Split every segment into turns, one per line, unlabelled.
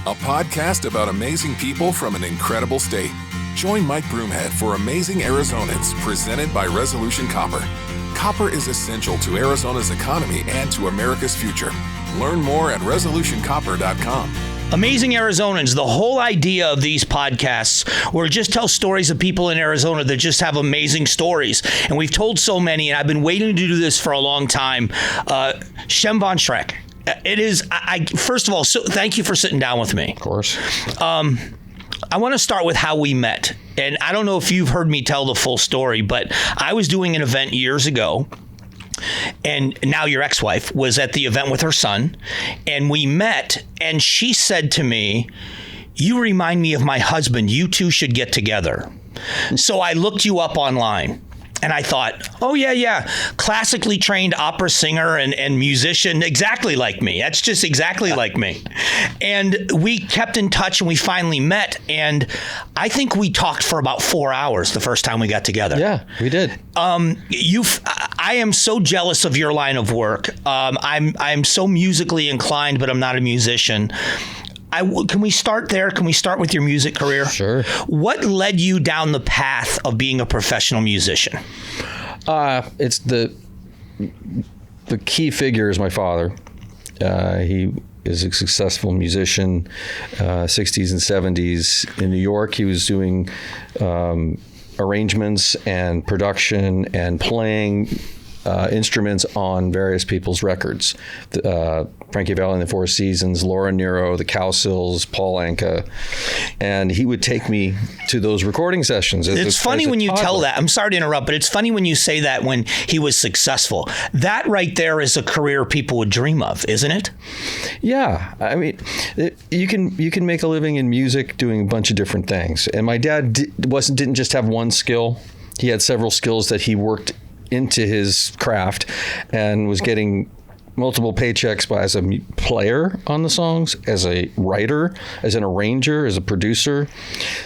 a podcast about amazing people from an incredible state. Join Mike Broomhead for Amazing Arizonans, presented by Resolution Copper. Copper is essential to Arizona's economy and to America's future. Learn more at resolutioncopper.com.
Amazing Arizonans, the whole idea of these podcasts were just tell stories of people in Arizona that just have amazing stories. And we've told so many, and I've been waiting to do this for a long time. Shem Von Schroek. It is, first of all, so thank you for sitting down with me.
Of course.
I want to start with how we met. And I don't know if you've heard me tell the full story, but I was doing an event years ago. And now your ex-wife was at the event with her son, and we met, and she said to me, "You remind me of my husband. You two should get together." So I looked you up online, and I thought, oh, yeah, classically trained opera singer and musician, exactly like me. That's just exactly like me. And we kept in touch, and we finally met, and I think we talked for about 4 hours the first time we got together.
Yeah, we did.
I am so jealous of your line of work. I'm so musically inclined, but I'm not a musician. Can we start there? Can we start with your music career?
Sure. What
led you down the path of being a professional musician?
It's the key figure is my father. He is a successful musician, 60s and 70s in New York. He was doing arrangements and production and playing instruments on various people's records. Frankie Valli and the Four Seasons, Laura Nyro, the Cowsills, Paul Anka. And he would take me to those recording sessions.
It's funny when you tell that. I'm sorry to interrupt, but it's funny when you say that when he was successful. That right there is a career people would dream of, isn't it?
Yeah. I mean, you can make a living in music doing a bunch of different things. And my dad didn't just have one skill. He had several skills that he worked into his craft and was getting multiple paychecks as a player on the songs, as a writer, as an arranger, as a producer.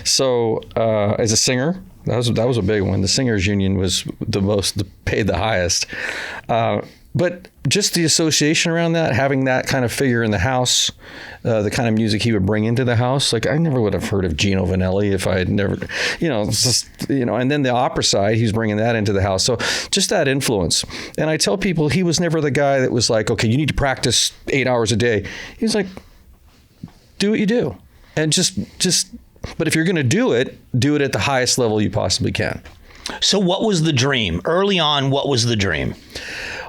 So as a singer, that was a big one. The Singers Union was paid the highest. But just the association around that, having that kind of figure in the house, the kind of music he would bring into the house, like I never would have heard of Gino Vanelli if I had never, and then the opera side, he's bringing that into the house. So just that influence. And I tell people he was never the guy that was like, okay, you need to practice 8 hours a day. He's like, do what you do. And but if you're going to do it at the highest level you possibly can.
So what was the dream? Early on, what was the dream?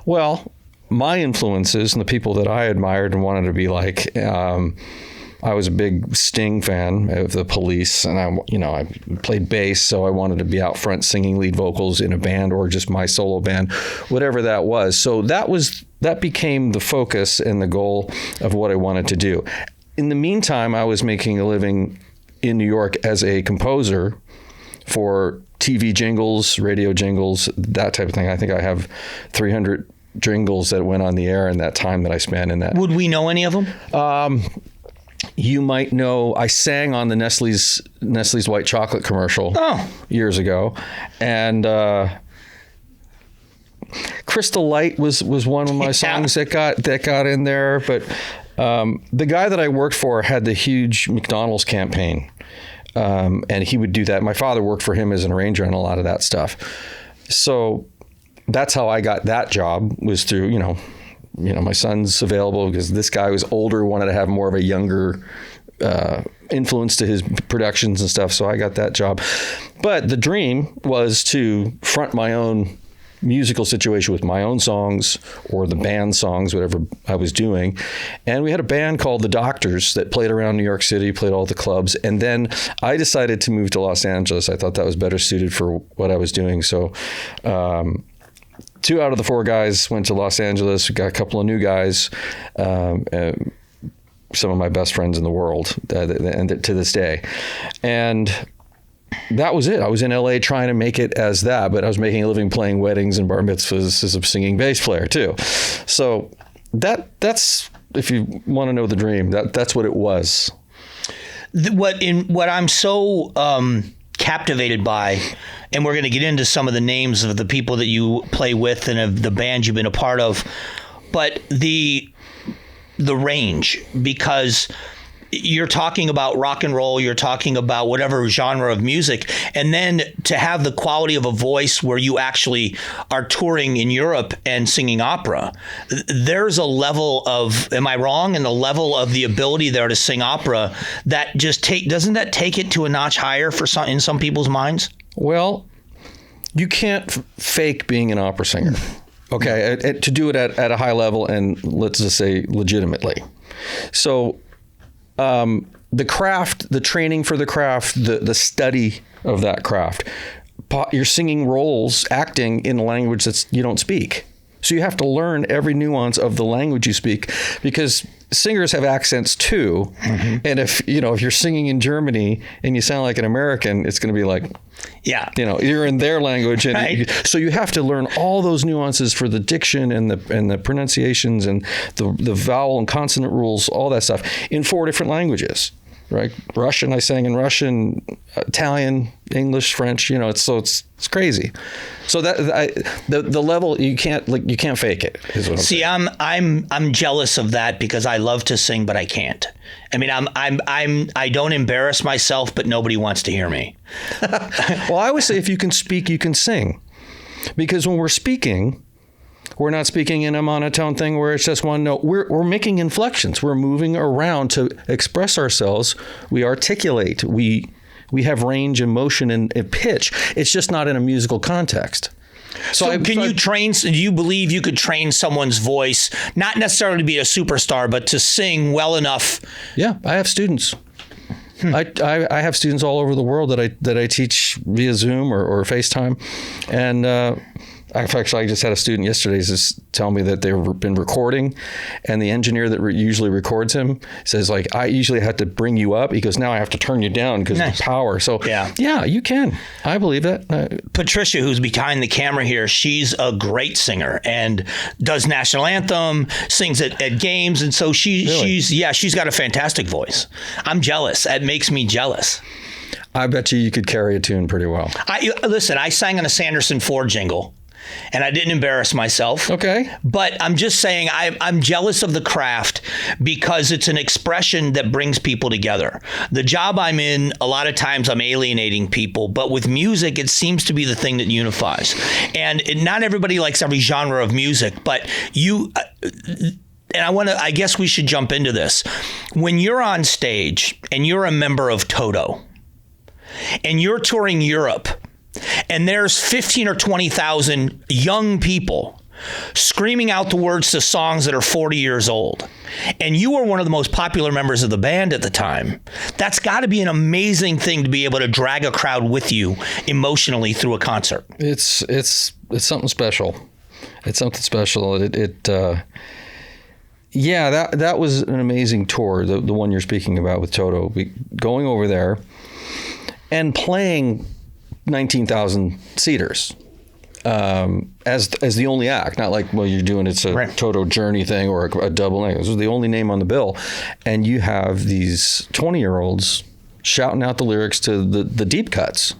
Well, my influences and the people that I admired and wanted to be like, I was a big Sting fan of the Police, and I played bass, so I wanted to be out front singing lead vocals in a band or just my solo band, whatever that was. So that became the focus and the goal of what I wanted to do. In the meantime, I was making a living in New York as a composer for TV jingles, radio jingles, that type of thing. I think I have 300 jingles that went on the air in that time that I spent in that.
Would we know any of them?
You might know, I sang on the Nestle's white chocolate commercial years ago. And Crystal Light was one of my songs that got in there. But the guy that I worked for had the huge McDonald's campaign. And he would do that. My father worked for him as an arranger on a lot of that stuff. So that's how I got that job, was through, my son's available because this guy was older, wanted to have more of a younger influence to his productions and stuff. So I got that job. But the dream was to front my own musical situation with my own songs or the band songs, whatever I was doing. And we had a band called The Doctors that played around New York City, played all the clubs. And then I decided to move to Los Angeles. I thought that was better suited for what I was doing. So 2 out of the 4 guys went to Los Angeles. We got a couple of new guys, some of my best friends in the world, and to this day. And that was it. I was in LA trying to make it as that, but I was making a living playing weddings and bar mitzvahs as a singing bass player too. So that's, if you want to know the dream, that's what it was.
What I'm so captivated by, and we're going to get into some of the names of the people that you play with and of the bands you've been a part of, but the range, because you're talking about rock and roll, you're talking about whatever genre of music, and then to have the quality of a voice where you actually are touring in Europe and singing opera, there's a level of, am I wrong, in the level of the ability there to sing opera that just doesn't that take it to a notch higher for in some people's minds?
Well, you can't fake being an opera singer, okay, to do it at a high level and let's just say legitimately. So the craft, the training for the craft, the study of that craft, you're singing roles, acting in a language that you don't speak. So you have to learn every nuance of the language you speak, because singers have accents too. Mm-hmm. And if you're singing in Germany and you sound like an American, it's going to be like, you're in their language. And
right.
So you have to learn all those nuances for the diction and the pronunciations and the vowel and consonant rules, all that stuff in 4 different languages. Right, Russian. I sang in Russian, Italian, English, French. It's crazy. So the level you can't fake it. Is what I'm saying.
I'm jealous of that because I love to sing, but I can't. I mean, I don't embarrass myself, but nobody wants to hear me.
Well, I always say if you can speak, you can sing, because when we're speaking, we're not speaking in a monotone thing where it's just one note. We're making inflections. We're moving around to express ourselves. We articulate. We have range and motion and pitch. It's just not in a musical context.
So do you believe you could train someone's voice, not necessarily to be a superstar, but to sing well enough?
Yeah, I have students. I have students all over the world that I teach via Zoom or FaceTime. And actually, I just had a student yesterday just tell me that they've been recording, and the engineer that usually records him says, like, I usually have to bring you up. He goes, now I have to turn you down because of the power. So yeah, you can. I believe that.
Patricia, who's behind the camera here, she's a great singer and does national anthem, sings at games. And so she's got a fantastic voice. I'm jealous. That makes me jealous.
I bet you could carry a tune pretty well.
I sang on a Sanderson Ford jingle. And I didn't embarrass myself.
Okay.
But I'm just saying I'm jealous of the craft because it's an expression that brings people together. The job I'm in, a lot of times I'm alienating people, but with music, it seems to be the thing that unifies. And not everybody likes every genre of music, but I guess we should jump into this. When you're on stage and you're a member of Toto and you're touring Europe, and there's 15 or 20,000 young people screaming out the words to songs that are 40 years old, and you were one of the most popular members of the band at the time, that's got to be an amazing thing to be able to drag a crowd with you emotionally through a concert.
It's something special. It's something special. That was an amazing tour, the one you're speaking about with Toto. Going over there and playing 19,000 seaters as the only act, not like, well, you're doing it's a right. Toto Journey thing or a double name. This was the only name on the bill, and you have these 20-year-olds shouting out the lyrics to the deep cuts,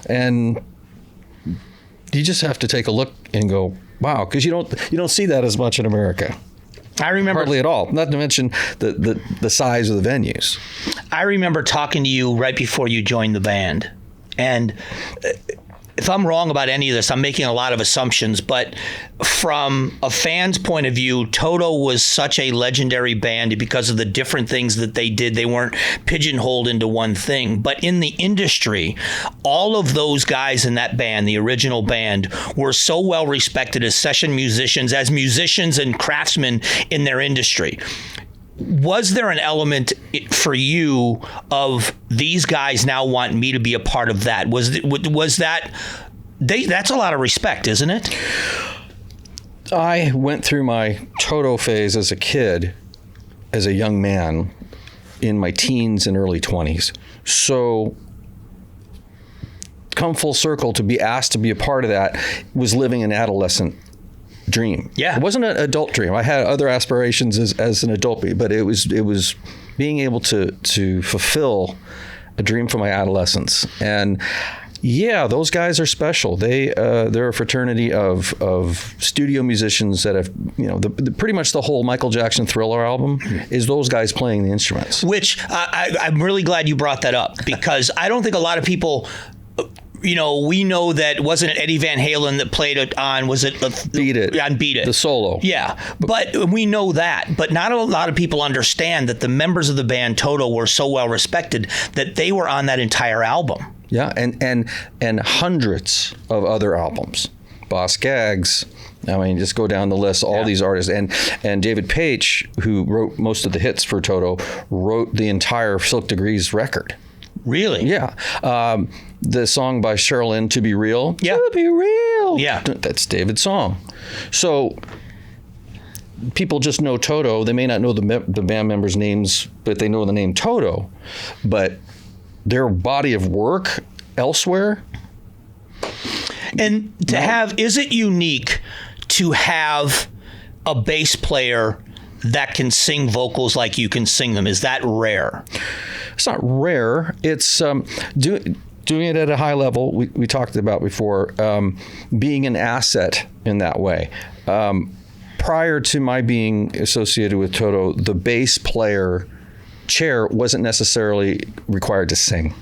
and you just have to take a look and go, wow, because you don't see that as much in America.
I remember
hardly at all. Not to mention the size of the venues.
I remember talking to you right before you joined the band. And if I'm wrong about any of this, I'm making a lot of assumptions, but from a fan's point of view, Toto was such a legendary band because of the different things that they did. They weren't pigeonholed into one thing. But in the industry, all of those guys in that band, the original band, were so well respected as session musicians, as musicians and craftsmen in their industry. Was there an element for you of these guys now want me to be a part of that? Was that that's a lot of respect, isn't it?
I went through my Toto phase as a kid, as a young man, in my teens and early 20s. So come full circle to be asked to be a part of that was living an adolescent dream.
Yeah.
It wasn't an adult dream. I had other aspirations as an adult, but it was being able to fulfill a dream from my adolescence. And Yeah, those guys are special. They're a fraternity of studio musicians that have, pretty much the whole Michael Jackson Thriller album is those guys playing the instruments.
Which I'm really glad you brought that up, because I don't think a lot of people. We know that, wasn't it Eddie Van Halen that played it on, was it?
Beat It.
On Beat It.
The solo.
Yeah, but we know that. But not a lot of people understand that the members of the band Toto were so well respected that they were on that entire album.
Yeah, and hundreds of other albums. Boss Gags. I mean, just go down the list, all these artists. And David Paich, who wrote most of the hits for Toto, wrote the entire Silk Degrees record.
Really?
Yeah. The song by Sherilyn, To Be Real.
Yeah.
To Be Real.
Yeah.
That's David's song. So people just know Toto. They may not know the band members' names, but they know the name Toto. But their body of work elsewhere.
And is it unique to have a bass player that can sing vocals like you can sing them? Is that rare?
It's not rare. It's doing it at a high level. We talked about before, being an asset in that way. Prior to my being associated with Toto, the bass player chair wasn't necessarily required to sing.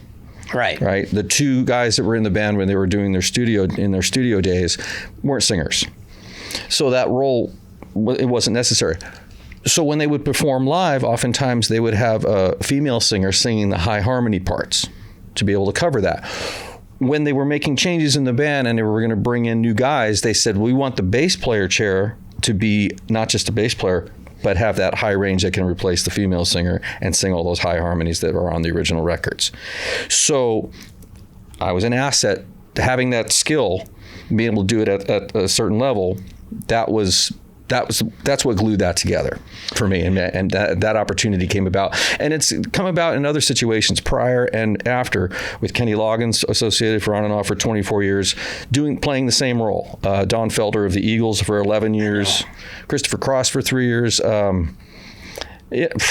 Right.
The two guys that were in the band when they were doing their studio days weren't singers. So that role, it wasn't necessary. So when they would perform live, oftentimes they would have a female singer singing the high harmony parts to be able to cover that. When they were making changes in the band and they were going to bring in new guys, they said, we want the bass player chair to be not just a bass player, but have that high range that can replace the female singer and sing all those high harmonies that are on the original records. So I was an asset to having that skill, being able to do it at a certain level. That's what glued that together for me, and that opportunity came about, and it's come about in other situations prior and after, with Kenny Loggins associated for on and off for 24 years, playing the same role. Don Felder of the Eagles for 11 years, Christopher Cross for 3 years. It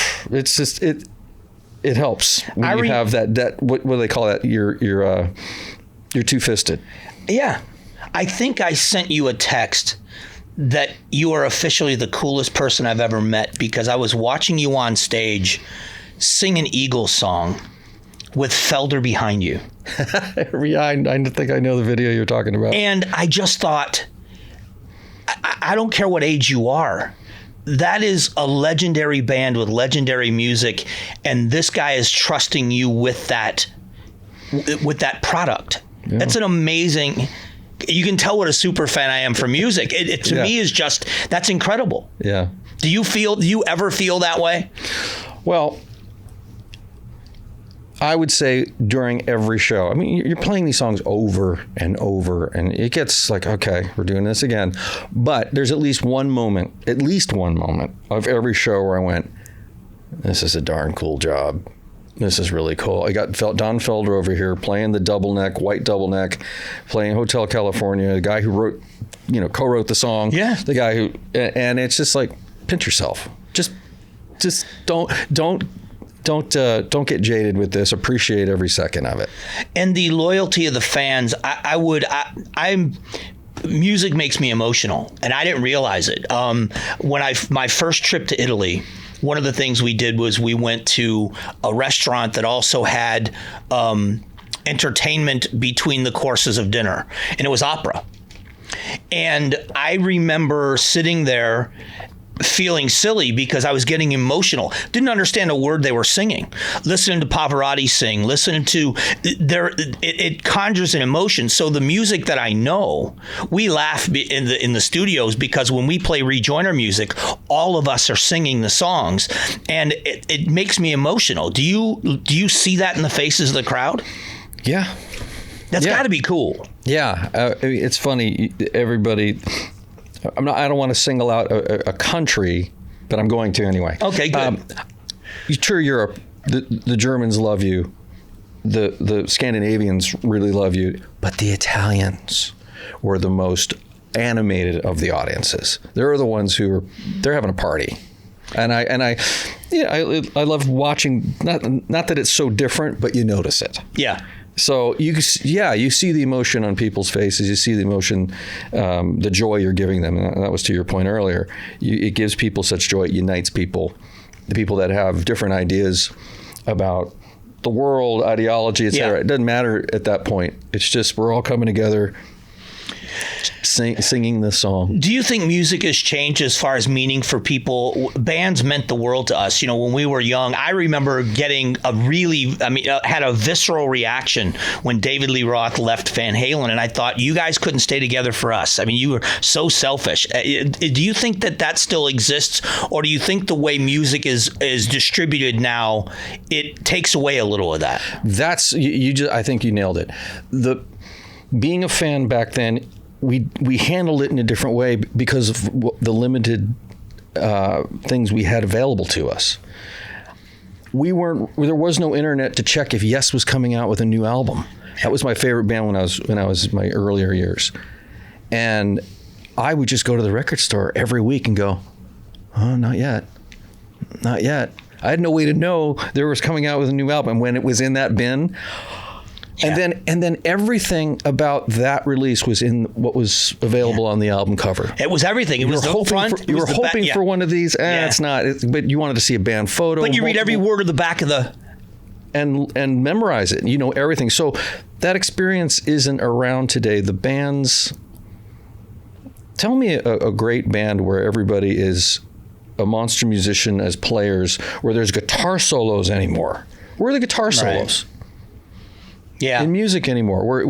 helps when you have that what do they call that? You're two-fisted.
Yeah, I think I sent you a text that you are officially the coolest person I've ever met, because I was watching you on stage sing an Eagles song with Felder behind you.
Yeah, I think I know the video you're talking about.
And I just thought, I don't care what age you are. That is a legendary band with legendary music, and this guy is trusting you with that product. Yeah. That's an amazing... You can tell what a super fan I am for music. It to me is just, that's incredible.
Yeah.
Do you ever feel that way?
Well, I would say during every show. I mean, you're playing these songs over and over, and it gets like, okay, we're doing this again. But there's at least one moment of every show where I went, this is a darn cool job. This is really cool. I got Don Felder over here playing the double neck, white double neck, playing Hotel California, the guy who co-wrote the song.
Yeah.
The guy who, and it's just like, pinch yourself. Just don't get jaded with this. Appreciate every second of it.
And the loyalty of the fans, music makes me emotional, and I didn't realize it. When my first trip to Italy, one of the things we did was we went to a restaurant that also had entertainment between the courses of dinner, and it was opera. And I remember sitting there feeling silly because I was getting emotional. Didn't understand a word they were singing. Listening to Pavarotti sing, listening to it conjures an emotion. So the music that I know, we laugh in the studios because when we play rejoiner music, all of us are singing the songs, and it makes me emotional. Do you see that in the faces of the crowd?
Yeah.
That's got to be cool.
Yeah. It's funny. Everybody... I don't want to single out a country, but I'm going to anyway.
Okay, good.
Sure, Europe, the Germans love you. The Scandinavians really love you. But the Italians were the most animated of the audiences. They're the ones they're having a party. And I love watching, not that it's so different, but you notice it.
Yeah.
So you see the emotion on people's faces. You see the emotion, the joy you're giving them. And that was to your point earlier. It gives people such joy. It unites people. The people that have different ideas about the world, ideology, etc. It doesn't matter at that point. It's just we're all coming together, singing this song. Do
you think music has changed as far as meaning for people? Bands meant the world to us. When we were young, I remember getting had a visceral reaction when David Lee Roth left Van Halen, and I thought, you guys couldn't stay together for us. You were so selfish. Do you think that still exists, or do you think the way music is distributed now, it takes away a little of that?
I think you nailed it. Being a fan back then, we handled it in a different way because of the limited things we had available to us. There was no internet to check if Yes was coming out with a new album. That was my favorite band when I was in my earlier years, and I would just go to the record store every week and go, "Oh, not yet." I had no way to know there was coming out with a new album when it was in that bin. Yeah. And then everything about that release was in what was available on the album cover.
It was everything. It was the front.
You were hoping for one of these. It's not. But you wanted to see a band photo.
But you read every word of the back of the...
And memorize it. You know everything. So that experience isn't around today. The bands... Tell me a great band where everybody is a monster musician as players, where there's guitar solos anymore. Where are the guitar solos? In music anymore.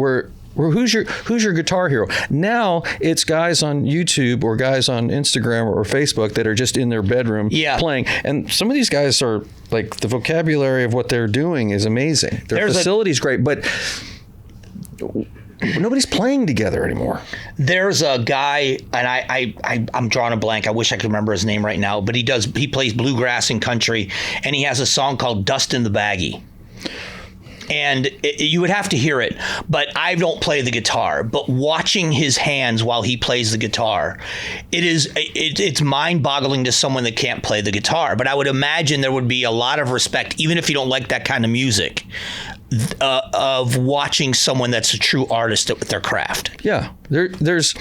Who's your guitar hero? Now it's guys on YouTube or guys on Instagram or Facebook that are just in their bedroom playing. And some of these guys are like, the vocabulary of what they're doing is amazing. Their facility's great, but nobody's playing together anymore.
There's a guy, and I'm drawing a blank. I wish I could remember his name right now, but he plays bluegrass and country, and he has a song called "Dust in the Baggie." And you would have to hear it, but I don't play the guitar. But watching his hands while he plays the guitar, it's mind-boggling to someone that can't play the guitar. But I would imagine there would be a lot of respect, even if you don't like that kind of music, of watching someone that's a true artist with their craft.
Yeah, there's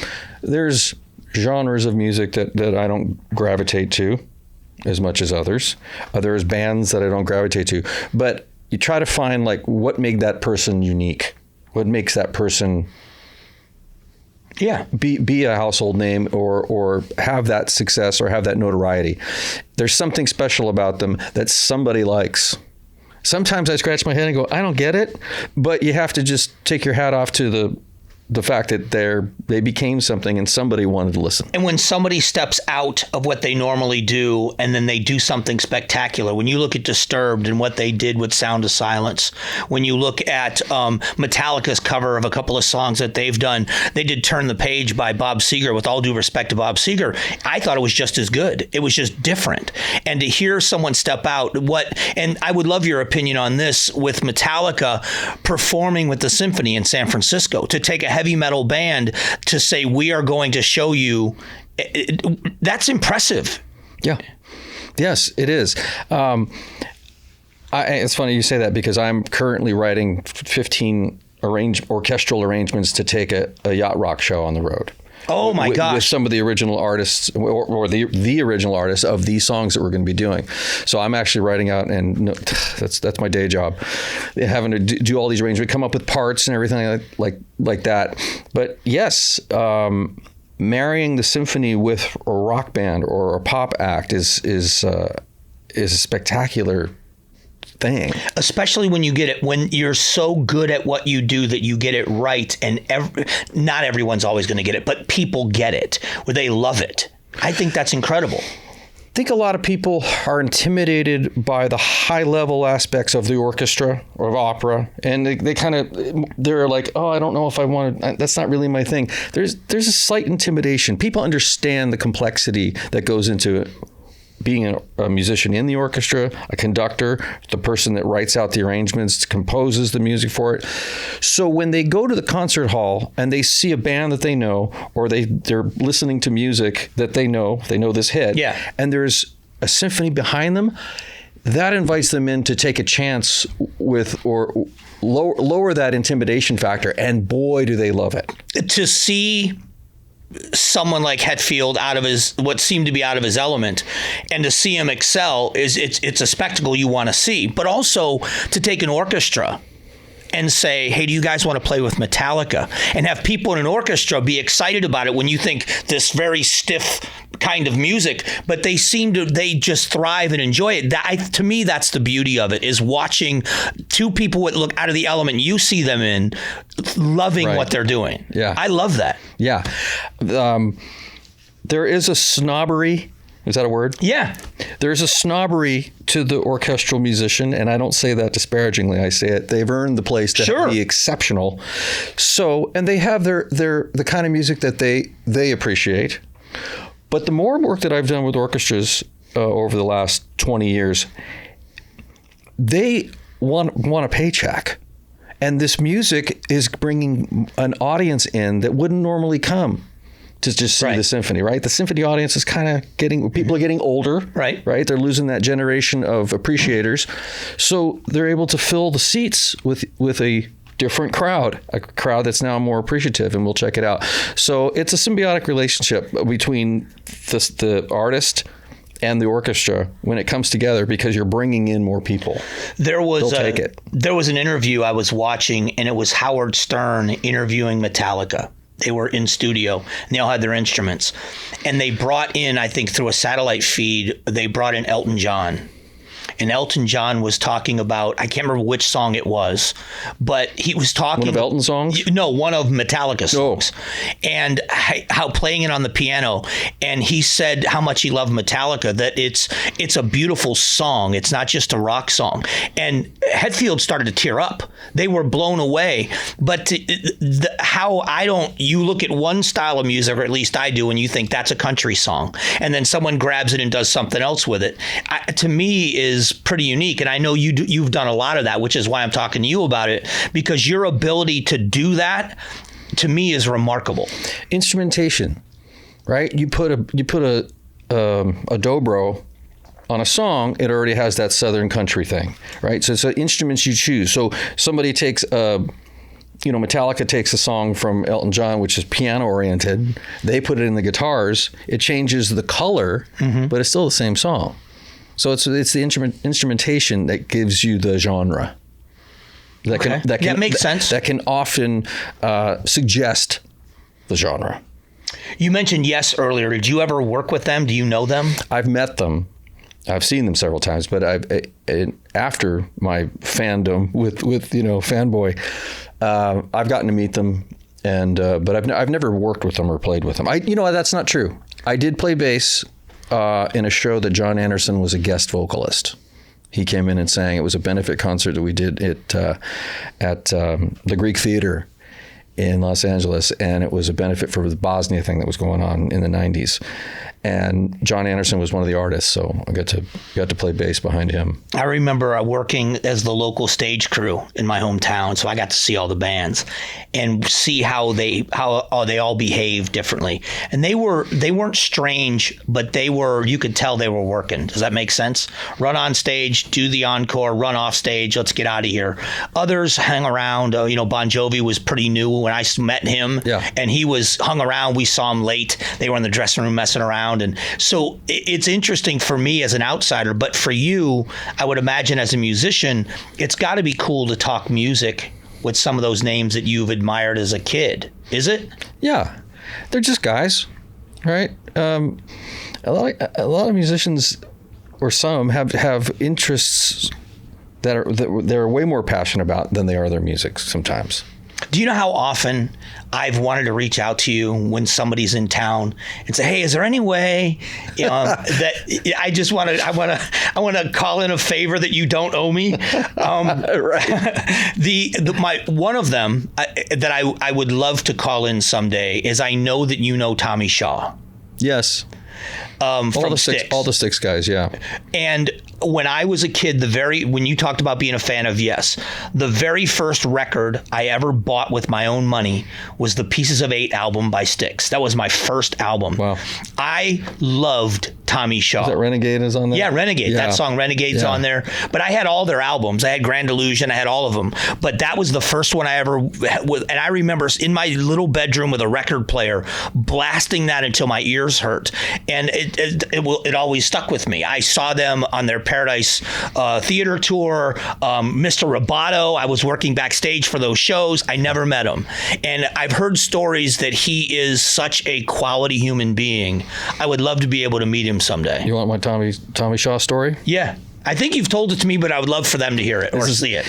genres of music that I don't gravitate to as much as others. There's bands that I don't gravitate to, but you try to find like what made that person unique, what makes that person be a household name or have that success or have that notoriety. There's something special about them that somebody likes. Sometimes I scratch my head and go, I don't get it, but you have to just take your hat off to the fact that they became something and somebody wanted to listen.
And when somebody steps out of what they normally do and then they do something spectacular, when you look at Disturbed and what they did with Sound of Silence, when you look at Metallica's cover of a couple of songs that they've done, they did Turn the Page by Bob Seger. With all due respect to Bob Seger, I thought it was just as good. It was just different. And to hear someone step out, and I would love your opinion on this, with Metallica performing with the symphony in San Francisco, to take a heavy metal band to say, we are going to show you, that's impressive.
Yeah. Yes, it is. It's funny you say that, because I'm currently writing 15 orchestral arrangements to take a yacht rock show on the road.
Oh my gosh.
With some of the original artists or the original artists of these songs that we're going to be doing. So I'm actually writing out, and that's my day job, having to do all these arrangements, come up with parts and everything like that. But yes, marrying the symphony with a rock band or a pop act is a spectacular thing,
especially when you get it, when you're so good at what you do that you get it right, and not everyone's always going to get it, but people get it, where they love it. I think that's incredible.
I think a lot of people are intimidated by the high level aspects of the orchestra or of opera, and they're like, oh, I don't know if I want to, that's not really my thing. There's a slight intimidation. People understand the complexity that goes into it. Being a musician in the orchestra, a conductor, the person that writes out the arrangements, composes the music for it. So when they go to the concert hall and they see a band that they know, or they're listening to music that they know this hit, and there's a symphony behind them, that invites them in to take a chance with or lower that intimidation factor, and boy, do they love it.
To see someone like Hetfield out of what seemed to be out of his element, and to see him excel it's a spectacle you want to see. But also to take an orchestra and say, hey, do you guys want to play with Metallica? And have people in an orchestra be excited about it when you think this very stiff kind of music, but they just thrive and enjoy it. To me, that's the beauty of it, is watching two people that look out of the element you see them in, loving what they're doing.
Yeah.
I love that.
Yeah. There is a snobbery. Is that a word?
Yeah.
There's a snobbery to the orchestral musician, and I don't say that disparagingly. I say it. They've earned the place to be exceptional. So, and they have the kind of music that they appreciate. But the more work that I've done with orchestras over the last 20 years, they want a paycheck. And this music is bringing an audience in that wouldn't normally come to just see the symphony, right? The symphony audience is kind of people are getting older, right? They're losing that generation of appreciators. So they're able to fill the seats with a different crowd, a crowd that's now more appreciative, and we'll check it out. So it's a symbiotic relationship between the artist and the orchestra when it comes together, because you're bringing in more people. They'll take it.
There was an interview I was watching, and it was Howard Stern interviewing Metallica. They were in studio, and they all had their instruments. And they brought in, I think through a satellite feed, they brought in Elton John. And Elton John was talking about, I can't remember which song it was, but he was talking...
One of Elton's songs?
No, one of Metallica's songs. And how playing it on the piano. And he said how much he loved Metallica, that it's a beautiful song. It's not just a rock song. And Hetfield started to tear up. They were blown away. But you look at one style of music, or at least I do, and you think that's a country song. And then someone grabs it and does something else with it. To me, is pretty unique. And I know you've done a lot of that, which is why I'm talking to you about it, because your ability to do that, to me, is remarkable.
Instrumentation, right? You put a dobro on a song, it already has that Southern country thing, right? So it's instruments you choose. So somebody takes Metallica takes a song from Elton John, which is piano oriented. They put it in the guitars. It changes the color, but it's still the same song. So it's the instrumentation that gives you the genre. That
makes sense.
That can often suggest the genre.
You mentioned Yes earlier. Did you ever work with them? Do you know them?
I've met them. I've seen them several times, but after my fandom with Fanboy, I've gotten to meet them, but I've never worked with them or played with them. That's not true. I did play bass in a show that John Anderson was a guest vocalist. He came in and sang. It was a benefit concert that we did at the Greek Theater in Los Angeles, and it was a benefit for the Bosnia thing that was going on in the 90s. And John Anderson was one of the artists, so I got to play bass behind him.
I remember working as the local stage crew in my hometown, so I got to see all the bands and see how they all behave differently. And they weren't strange, but you could tell they were working. Does that make sense? Run on stage, do the encore, run off stage, let's get out of here. Others hang around. Bon Jovi was pretty new when I met him, and he hung around. We saw him late. They were in the dressing room messing around. And so it's interesting for me as an outsider, but for you, I would imagine as a musician, it's got to be cool to talk music with some of those names that you've admired as a kid. Is it? Yeah.
They're just guys, right? A lot of musicians, or some, have interests that they're way more passionate about than they are their music sometimes.
Do you know how often I've wanted to reach out to you when somebody's in town and say, "Hey, is there any way that I just want to call in a favor that you don't owe me?" One of them that I would love to call in someday is, I know that you know Tommy Shaw.
Yes.
from Styx.
All the Styx guys, yeah.
And when I was a kid, when you talked about being a fan of Yes, the very first record I ever bought with my own money was the Pieces of Eight album by Styx. That was my first album.
Wow.
I loved Tommy Shaw.
Is that Renegade is on there?
Yeah, Renegade. Yeah. That song Renegade's on there. But I had all their albums. I had Grand Illusion. I had all of them. But that was the first one I ever, and I remember in my little bedroom with a record player, blasting that until my ears hurt. And it always stuck with me. I saw them on their Paradise Theater tour. Mr. Roboto, I was working backstage for those shows. I never met him. And I've heard stories that he is such a quality human being. I would love to be able to meet him soday.
You want my Tommy Shaw story?
Yeah. I think you've told it to me, but I would love for them to hear it or see it.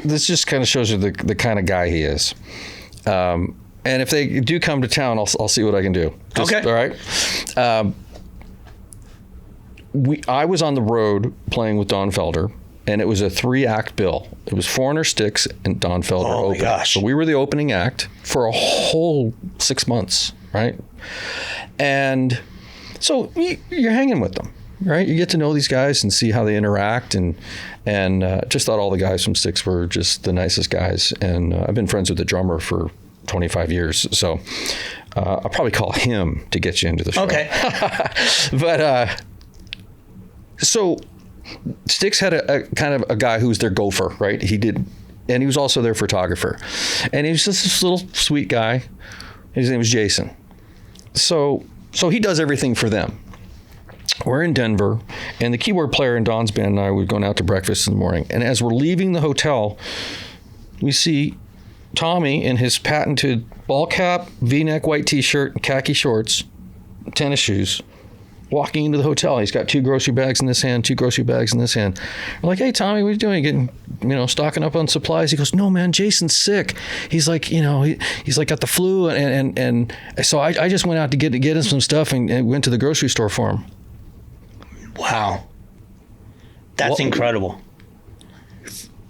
This just kind of shows you the kind of guy he is. And if they do come to town, I'll see what I can do.
Okay.
All right. I was on the road playing with Don Felder, and it was a 3-act bill. It was Foreigner, Styx, and Don Felder opening.
My gosh.
So we were the opening act for a whole 6 months, right? And so you're hanging with them, right? You get to know these guys and see how they interact, and just thought all the guys from Styx were just the nicest guys. And I've been friends with the drummer for 25 years, so I'll probably call him to get you into the show.
Okay.
But so Styx had a kind of a guy who was their gopher, right? And he was also their photographer, and he was just this little sweet guy. His name was Jason. So he does everything for them. We're in Denver, and the keyboard player in Don's band and I were going out to breakfast in the morning. And as we're leaving the hotel, we see Tommy in his patented ball cap, V-neck white T-shirt, and khaki shorts, tennis shoes, walking into the hotel. He's got 2 grocery bags in this hand, 2 grocery bags in this hand. We're like, hey, Tommy, what are you doing? Getting, stocking up on supplies? He goes, no, man, Jason's sick. He's like, he's like got the flu. And so I just went out to get him some stuff and went to the grocery store for him.
Wow. That's incredible.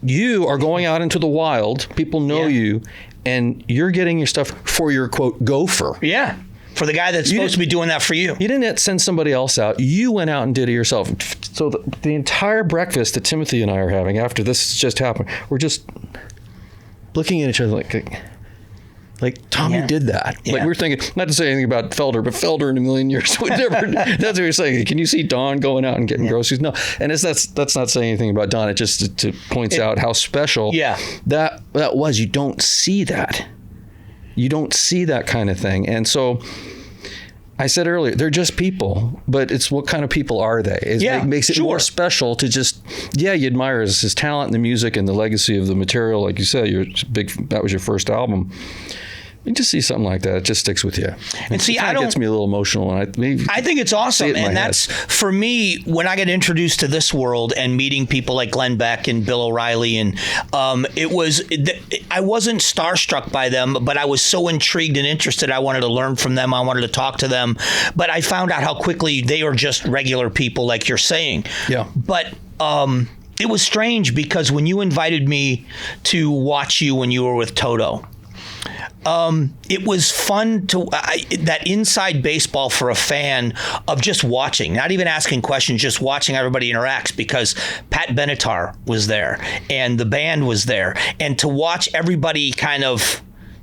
You are going out into the wild. People know you, and you're getting your stuff for your, quote, gopher.
Yeah. For the guy that's supposed to be doing that for you.
You didn't send somebody else out. You went out and did it yourself. So the entire breakfast that Timothy and I are having after this just happened, we're just looking at each other like Tommy did that.
Yeah.
Like we're thinking, not to say anything about Felder, but Felder in a million years would never. That's what we're saying. Can you see Don going out and getting groceries? No. And that's not saying anything about Don. It just points out how special that was. You don't see that. You don't see that kind of thing. And so I said earlier, they're just people, but it's what kind of people are they? It makes it more special to just, you admire his talent and the music and the legacy of the material. Like you said, that was your first album. You just see something like that, it just sticks with you.
And see,
it gets me a little emotional. And
I think it's awesome. And that's, for me, when I got introduced to this world and meeting people like Glenn Beck and Bill O'Reilly, and I wasn't starstruck by them, but I was so intrigued and interested. I wanted to learn from them. I wanted to talk to them. But I found out how quickly they were just regular people, like you're saying. Yeah. But it was strange because when you invited me to watch you when you were with Toto, it was fun that inside baseball for a fan of just watching, not even asking questions, just watching everybody interact, because Pat Benatar was there and the band was there, and to watch everybody kind of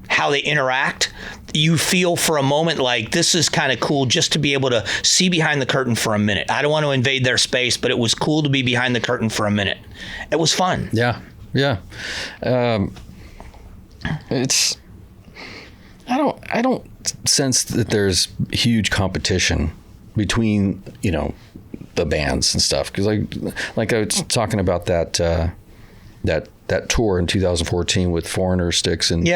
how they interact, you feel for a moment like this is kind of cool just to be able to see behind the curtain for a minute. I don't want to invade their space, but it was cool to be behind the curtain for a minute. It was fun.
Yeah. I don't sense that there's huge competition between, the bands and stuff. Because like I was talking about that tour in 2014 with Foreigner, Styx, and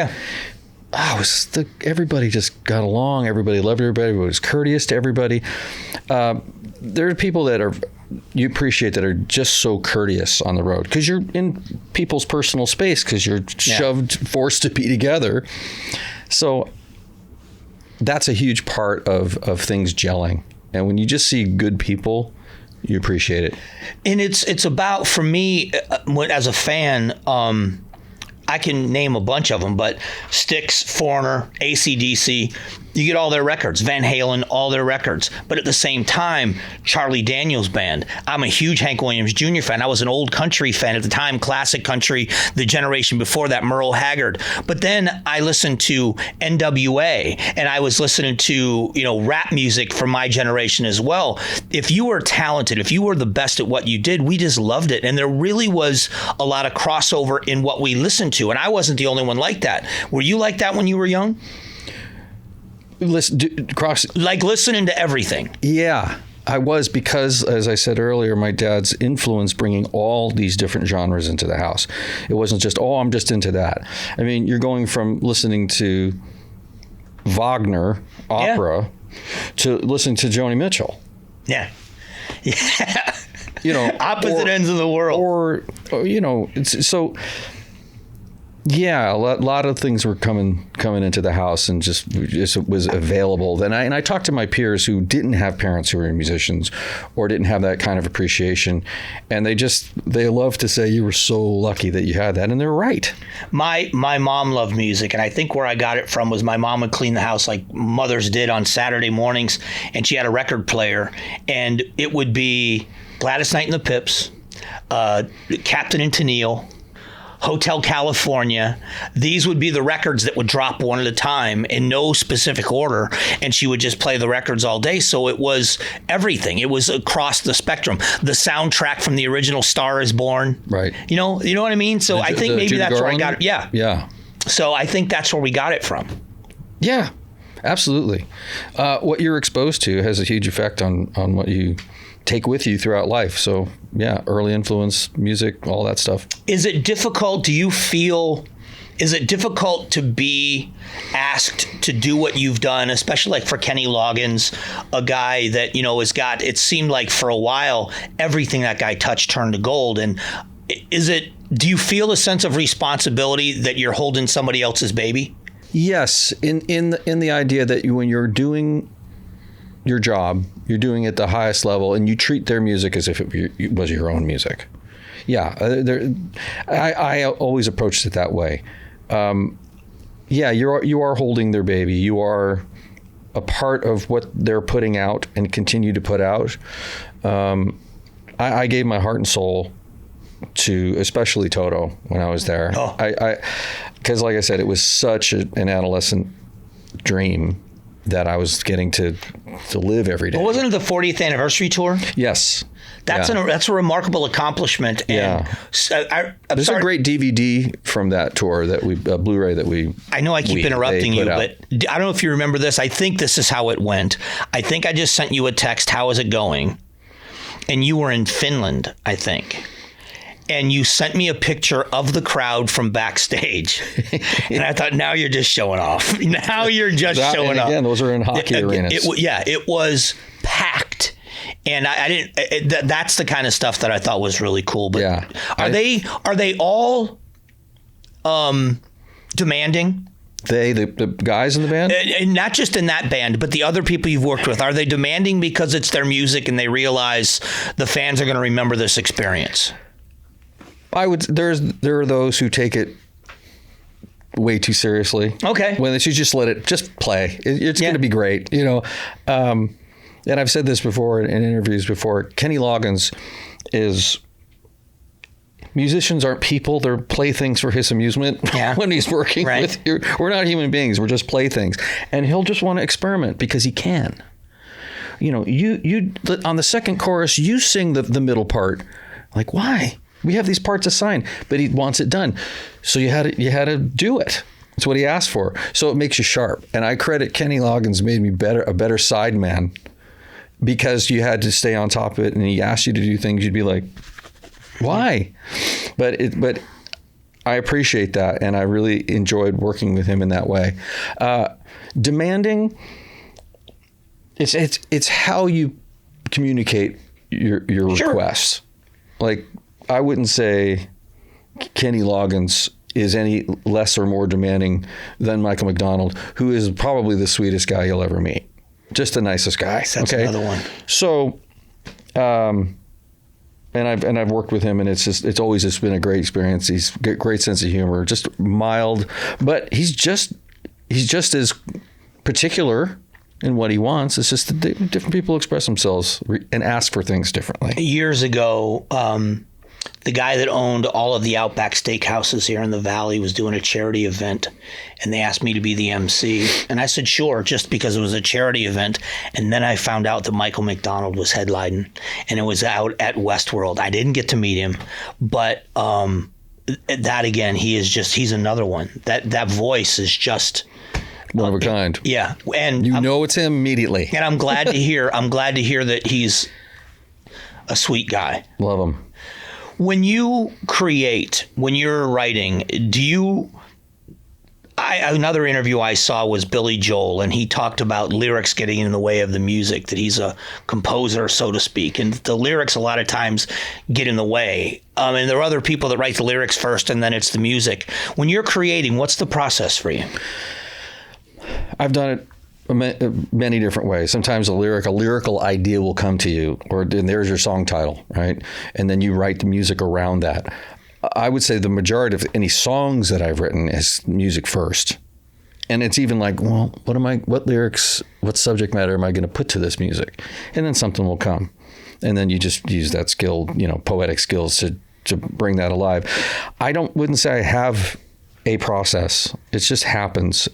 everybody just got along. Everybody loved everybody. Everybody was courteous to everybody. There are people that you appreciate that are just so courteous on the road because you're in people's personal space because you're forced to be together. So that's a huge part of things gelling. And when you just see good people, you appreciate it.
And it's about, for me, as a fan, I can name a bunch of them, but Styx, Foreigner, AC/DC, you get all their records. Van Halen, all their records. But at the same time, Charlie Daniels Band. I'm a huge Hank Williams Jr. fan. I was an old country fan at the time, classic country, the generation before that, Merle Haggard. But then I listened to NWA, and I was listening to, rap music from my generation as well. If you were talented, if you were the best at what you did, we just loved it. And there really was a lot of crossover in what we listened to. And I wasn't the only one like that. Were you like that when you were young? Listening to everything.
Yeah, I was, because, as I said earlier, my dad's influence bringing all these different genres into the house. It wasn't just, I'm just into that. I mean, you're going from listening to Wagner, opera, to listening to Joni Mitchell.
Yeah.
Yeah.
Opposite ends of the world.
Or it's so... Yeah, a lot of things were coming into the house, and just was available. Then I talked to my peers who didn't have parents who were musicians or didn't have that kind of appreciation, and they love to say you were so lucky that you had that, and they're right.
My mom loved music, and I think where I got it from was my mom would clean the house like mothers did on Saturday mornings, and she had a record player, and it would be Gladys Knight and the Pips, Captain and Tennille, Hotel California. These would be the records that would drop one at a time in no specific order, and she would just play the records all day. So it was everything. It was across the spectrum. The soundtrack from the original Star is Born.
Right.
You know what I mean? So I think maybe that's where I got it. Yeah.
Yeah.
So I think that's where we got it from.
Yeah, absolutely. What you're exposed to has a huge effect on what you take with you throughout life. So yeah, early influence, music, all that stuff. Is it difficult
to be asked to do what you've done, especially like for Kenny Loggins, a guy that, has got, it seemed like for a while, everything that guy touched turned to gold. And do you feel a sense of responsibility that you're holding somebody else's baby?
Yes. In the idea that when you're doing your job, you're doing it at the highest level, and you treat their music as if it was your own music. Yeah, I always approached it that way. Yeah, you are holding their baby. You are a part of what they're putting out and continue to put out. I gave my heart and soul to especially Toto when I was there. Because like I said, it was such an adolescent dream that I was getting to live every day.
Well, wasn't it the 40th anniversary tour?
Yes.
That's a remarkable accompliment. And
there's a great DVD from that tour Blu-ray that we.
I know I keep interrupting you, but I don't know if you remember this. I think this is how it went. I think I just sent you a text. How is it going? And you were in Finland, I think. And you sent me a picture of the crowd from backstage. And I thought, now you're just showing off. Now you're just showing off.
Again, those are in hockey arenas.
It was packed. And I didn't. That's the kind of stuff that I thought was really cool. But
yeah,
are they all demanding?
The guys in the band?
And not just in that band, but the other people you've worked with. Are they demanding because it's their music and they realize the fans are going to remember this experience?
There are those who take it way too seriously.
Okay.
When they should just let it just play. It's going to be great, And I've said this before in interviews before. Kenny Loggins is. Musicians aren't people; they're playthings for his amusement.
Yeah.
When he's working with you, we're not human beings; we're just playthings. And he'll just want to experiment because he can. You on the second chorus, you sing the middle part. Like, why? We have these parts assigned, but he wants it done. So you had to do it. That's what he asked for. So it makes you sharp. And I credit Kenny Loggins made me a better sideman because you had to stay on top of it, and he asked you to do things you'd be like, why? But I appreciate that, and I really enjoyed working with him in that way. Demanding, it's how you communicate your requests. Like, I wouldn't say Kenny Loggins is any less or more demanding than Michael McDonald, who is probably the sweetest guy you'll ever meet. Just the nicest guy.
That's another one.
So, and And I've worked with him, and it's always just been a great experience. He's got a great sense of humor, just mild, but he's just as particular in what he wants. It's just that different people express themselves and ask for things differently.
Years ago, the guy that owned all of the Outback Steakhouses here in the Valley was doing a charity event, and they asked me to be the MC. And I said, sure, just because it was a charity event. And then I found out that Michael McDonald was headlining, and it was out at Westworld. I didn't get to meet him, but that again, he's another one. That voice is just
one of a kind.
Yeah. And
it's him immediately.
And I'm glad to hear that he's a sweet guy.
Love him.
When you create, when you're writing, another interview I saw was Billy Joel, and he talked about lyrics getting in the way of the music, that he's a composer, so to speak, and the lyrics a lot of times get in the way. And there are other people that write the lyrics first, and then it's the music. When you're creating, what's the process for you?
I've done it many different ways. Sometimes a lyrical idea will come to you, and there's your song title, right? And then you write the music around that. I would say the majority of any songs that I've written is music first. And it's even like, well, what lyrics, what subject matter am I going to put to this music? And then something will come. And then you just use that skill, poetic skills to bring that alive. I wouldn't say I have a process. It just happens.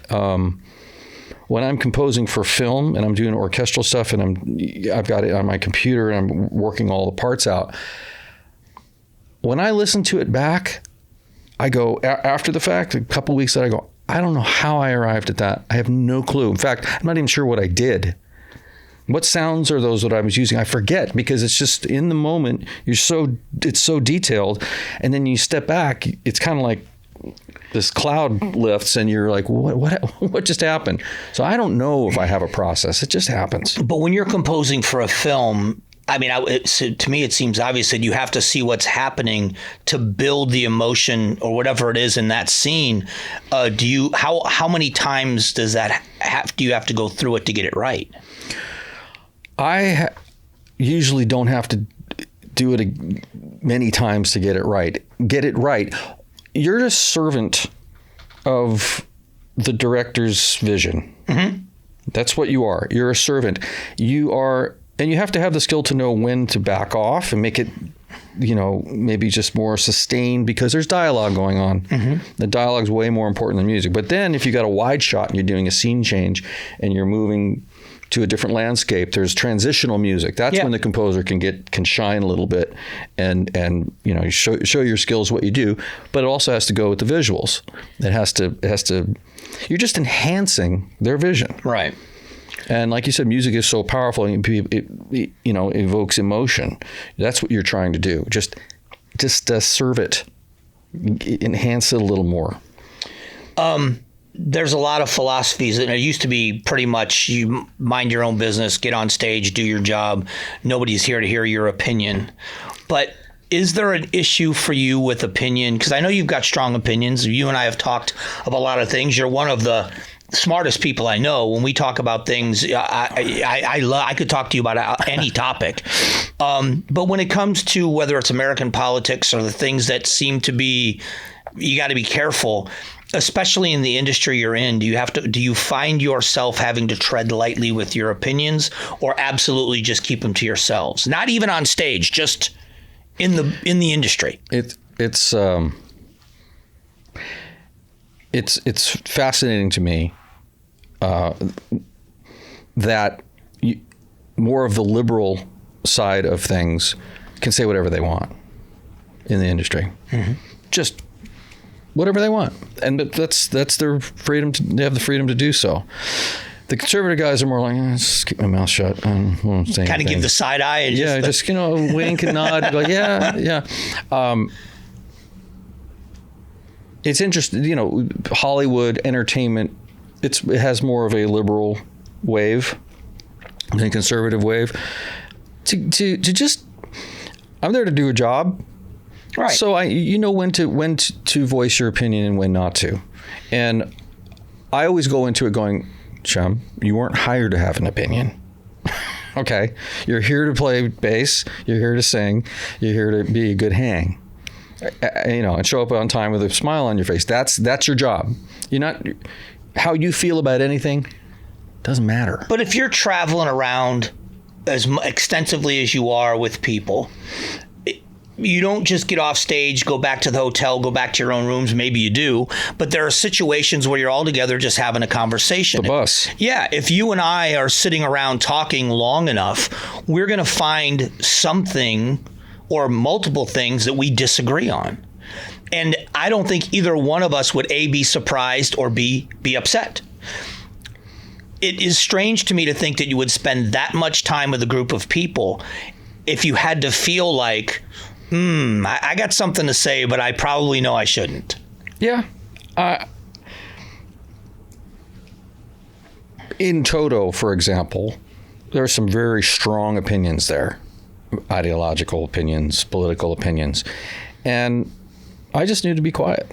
When I'm composing for film and I'm doing orchestral stuff and I've got it on my computer and I'm working all the parts out, when I listen to it back, I go, after the fact, a couple of weeks later, I go, I don't know how I arrived at that. I have no clue. In fact, I'm not even sure what I did. What sounds are those that I was using? I forget, because it's just in the moment, it's so detailed. And then you step back, it's kind of like this cloud lifts and you're like, what just happened? So I don't know if I have a process. It just happens.
But when you're composing for a film, I mean, to me, it seems obvious that you have to see what's happening to build the emotion or whatever it is in that scene. How many times do you have to go through it to get it right?
I usually don't have to do it many times to get it right. You're a servant of the director's vision. Mm-hmm. That's what you are. You're a servant. And you have to have the skill to know when to back off and make it, maybe just more sustained, because there's dialogue going on. Mm-hmm. The dialogue's way more important than music. But then if you got a wide shot and you're doing a scene change and you're moving to a different landscape, there's transitional music. That's when the composer can shine a little bit and show your skills, what you do. But it also has to go with the visuals. It has to. You're just enhancing their vision,
right?
And like you said, music is so powerful. It evokes emotion. That's what you're trying to do. Just serve it, enhance it a little more.
There's a lot of philosophies, and it used to be pretty much you mind your own business, get on stage, do your job. Nobody's here to hear your opinion. But is there an issue for you with opinion? Because I know you've got strong opinions. You and I have talked about a lot of things. You're one of the smartest people I know. When we talk about things, I could talk to you about any topic. But when it comes to whether it's American politics or the things that seem to be, you got to be careful. Especially in the industry you're in, do you find yourself having to tread lightly with your opinions, or absolutely just keep them to yourselves? Not even on stage, just in the industry.
It's fascinating to me that more of the liberal side of things can say whatever they want in the industry. Mm-hmm. Just whatever they want, and that's their freedom. They have the freedom to do so. The conservative guys are more like, just keep my mouth shut. I won't say anything.
Kind of give the side eye. And
just wink and nod. And go, yeah. It's interesting. Hollywood entertainment. It has more of a liberal wave than a conservative wave. To just, I'm there to do a job. Right. So when to voice your opinion and when not to. And I always go into it going, Shem, you weren't hired to have an opinion. Okay. You're here to play bass. You're here to sing. You're here to be a good hang. And show up on time with a smile on your face. That's your job. You're not, how you feel about anything doesn't matter.
But if you're traveling around as extensively as you are with people, you don't just get off stage, go back to the hotel, go back to your own rooms. Maybe you do, but there are situations where you're all together just having a conversation.
The bus.
Yeah, if you and I are sitting around talking long enough, we're going to find something or multiple things that we disagree on. And I don't think either one of us would A, be surprised, or B, be upset. It is strange to me to think that you would spend that much time with a group of people if you had to feel like, I got something to say, but I probably know I shouldn't.
Yeah. In Toto, for example, there are some very strong opinions there. Ideological opinions, political opinions. And I just need to be quiet.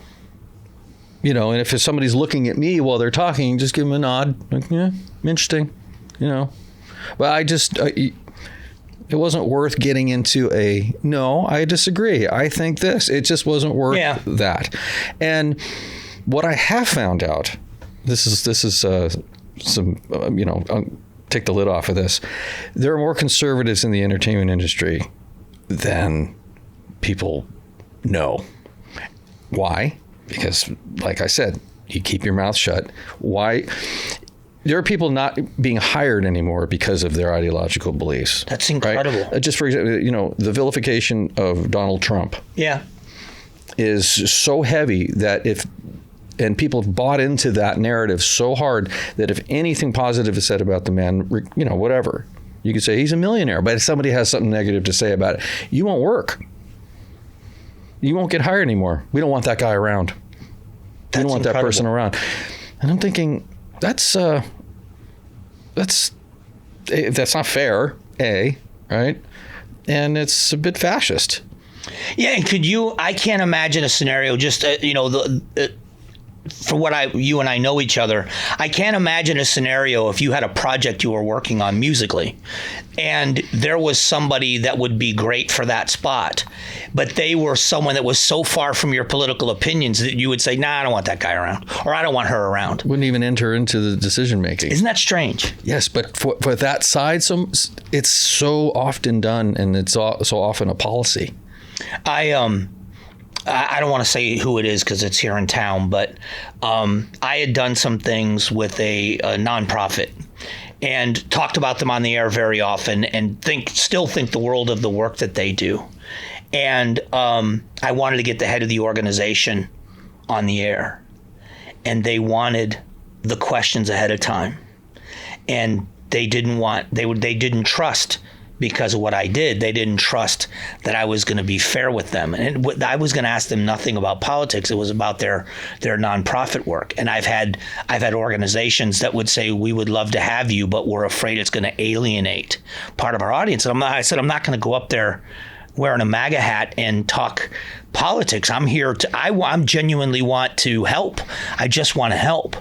And if somebody's looking at me while they're talking, just give them a nod. Like, yeah, interesting. But it wasn't worth getting into no, I disagree. I think this. It just wasn't worth that. And what I have found out, this is some, I'll take the lid off of this. There are more conservatives in the entertainment industry than people know. Why? Because, like I said, you keep your mouth shut. Why? There are people not being hired anymore because of their ideological beliefs.
That's incredible.
Right? Just for example, the vilification of Donald Trump is so heavy that and people have bought into that narrative so hard that if anything positive is said about the man, whatever, you could say he's a millionaire, but if somebody has something negative to say about it, you won't work. You won't get hired anymore. We don't want that guy around. We don't want that person around. And I'm thinking, that's not fair, right? And it's a bit fascist.
Yeah, and I can't imagine a scenario just, for what you and I know each other, I can't imagine a scenario if you had a project you were working on musically and there was somebody that would be great for that spot, but they were someone that was so far from your political opinions that you would say, nah, I don't want that guy around, or I don't want her around.
Wouldn't even enter into the decision making.
Isn't that strange?
Yes, but for that side, it's so often done, and it's so often a policy.
I don't want to say who it is because it's here in town, but I had done some things with a nonprofit and talked about them on the air very often, and still think the world of the work that they do. And I wanted to get the head of the organization on the air, and they wanted the questions ahead of time, and they didn't trust. Because of what I did, they didn't trust that I was going to be fair with them. And I was going to ask them nothing about politics. It was about their nonprofit work. And I've had organizations that would say, we would love to have you, but we're afraid it's going to alienate part of our audience. And I said, I'm not going to go up there wearing a MAGA hat and talk politics. I'm here I genuinely want to help. I just want to help.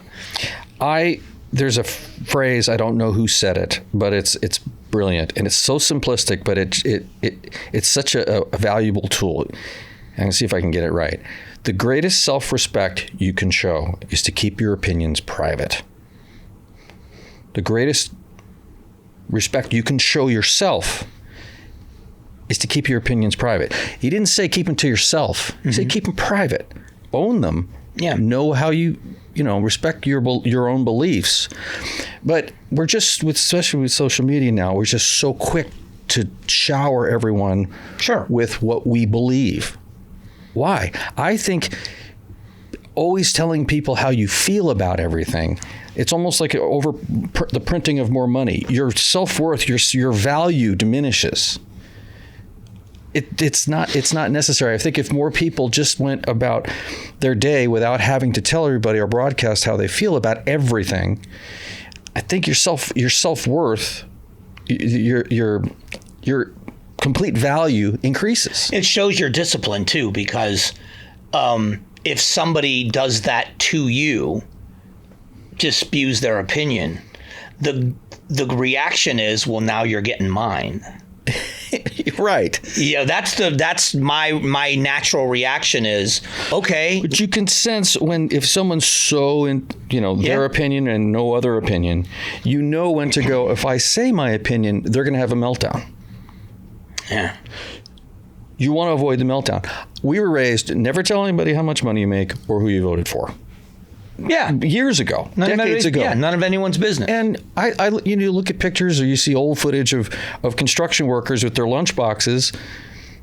There's a
phrase, I don't know who said it, but it's brilliant, and it's so simplistic, but it's such a valuable tool. I'm gonna see if I can get it right. The greatest self-respect you can show is to keep your opinions private. The greatest respect you can show yourself is to keep your opinions private. He didn't say keep them to yourself. He said keep them private. Own them.
Yeah.
Know how you respect your own beliefs. But we're just, especially with social media now, we're just so quick to shower everyone with what we believe. Why? I think always telling people how you feel about everything, it's almost like the printing of more money. Your self-worth, your value diminishes. It's not necessary. I think if more people just went about their day without having to tell everybody or broadcast how they feel about everything, I think your self-worth, your complete value increases.
It shows your discipline too, because if somebody does that to you, just spews their opinion, the reaction is, well, now you're getting mine.
Right.
Yeah, that's my natural reaction is, okay.
But you can sense if someone's so in, their opinion and no other opinion, when to go. If I say my opinion, they're going to have a meltdown.
Yeah.
You want to avoid the meltdown. We were raised, never tell anybody how much money you make or who you voted for.
Yeah.
Years ago, decades ago.
Yeah, none of anyone's business.
And I look at pictures or you see old footage of construction workers with their lunch boxes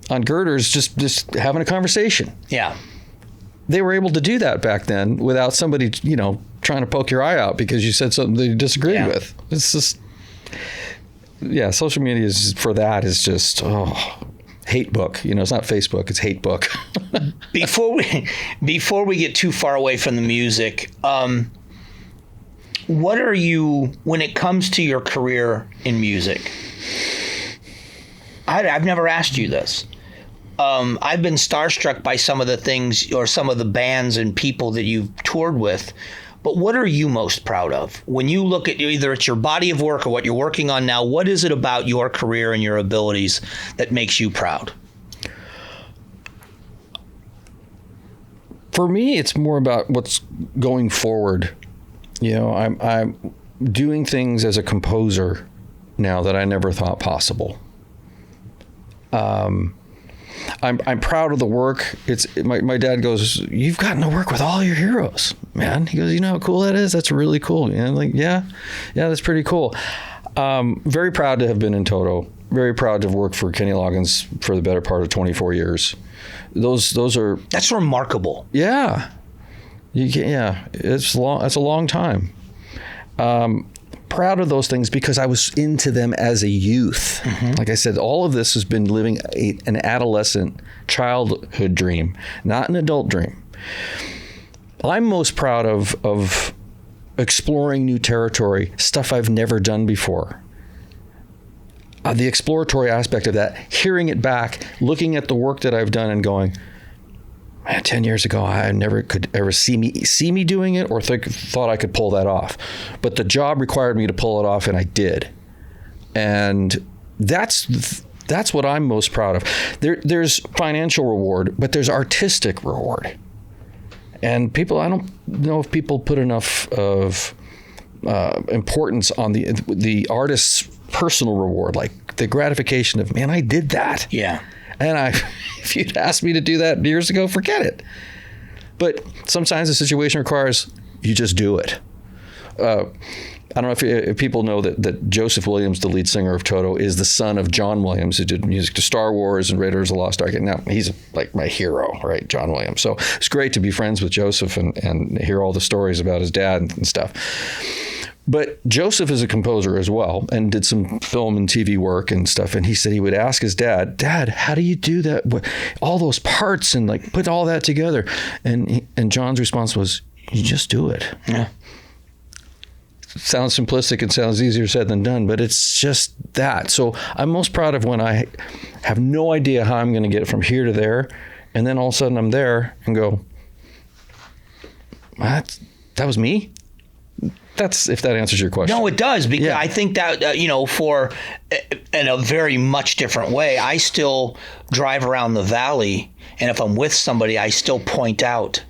on girders just having a conversation.
Yeah.
They were able to do that back then without somebody, trying to poke your eye out because you said something they disagreed with. It's just, social media is just, hate book. It's not Facebook, it's hate book.
Before we get too far away from the music, what are you, when it comes to your career in music? I've never asked you this. I've been starstruck by some of the things or some of the bands and people that you've toured with. But what are you most proud of? When you look at either it's your body of work or what you're working on now, what is it about your career and your abilities that makes you proud?
For me, it's more about what's going forward. I'm doing things as a composer now that I never thought possible. I'm proud of the work. It's my dad goes, "You've gotten to work with all your heroes, man." He goes, "You know how cool that is? That's really cool." And I'm like, yeah, that's pretty cool. Very proud to have been in Toto. Very proud to have worked for Kenny Loggins for the better part of 24 years. Those are...
That's remarkable.
Yeah. It's long. That's a long time. Proud of those things because I was into them as a youth. Mm-hmm. Like I said, all of this has been living an adolescent childhood dream, not an adult dream. I'm most proud of exploring new territory, stuff I've never done before. The exploratory aspect of that, hearing it back, looking at the work that I've done and going, man, 10 years ago, I never could ever see me doing it or thought I could pull that off. But the job required me to pull it off, and I did. And that's what I'm most proud of. There's financial reward, but there's artistic reward. And I don't know if people put enough of importance on the artist's personal reward, like the gratification of, man, I did that. Yeah. And if you'd asked me to do that years ago, forget it. But sometimes the situation requires you just do it. I don't know if people know that Joseph Williams, the lead singer of Toto, is the son of John Williams, who did music to Star Wars and Raiders of the Lost Ark. Now, he's like my hero, right, John Williams. So it's great to be friends with Joseph and hear all the stories about his dad and stuff. But Joseph is a composer as well and did some film and TV work and stuff. And he said he would ask his Dad, how do you do that? All those parts and like put all that together. And John's response was, you just do it. Yeah. Sounds simplistic and sounds easier said than done, but it's just that. So I'm most proud of when I have no idea how I'm going to get from here to there. And then all of a sudden I'm there and go, that was me? That's if that answers your question.
No, it does, because I think that, for in a very much different way, I still drive around the valley, and if I'm with somebody, I still point out,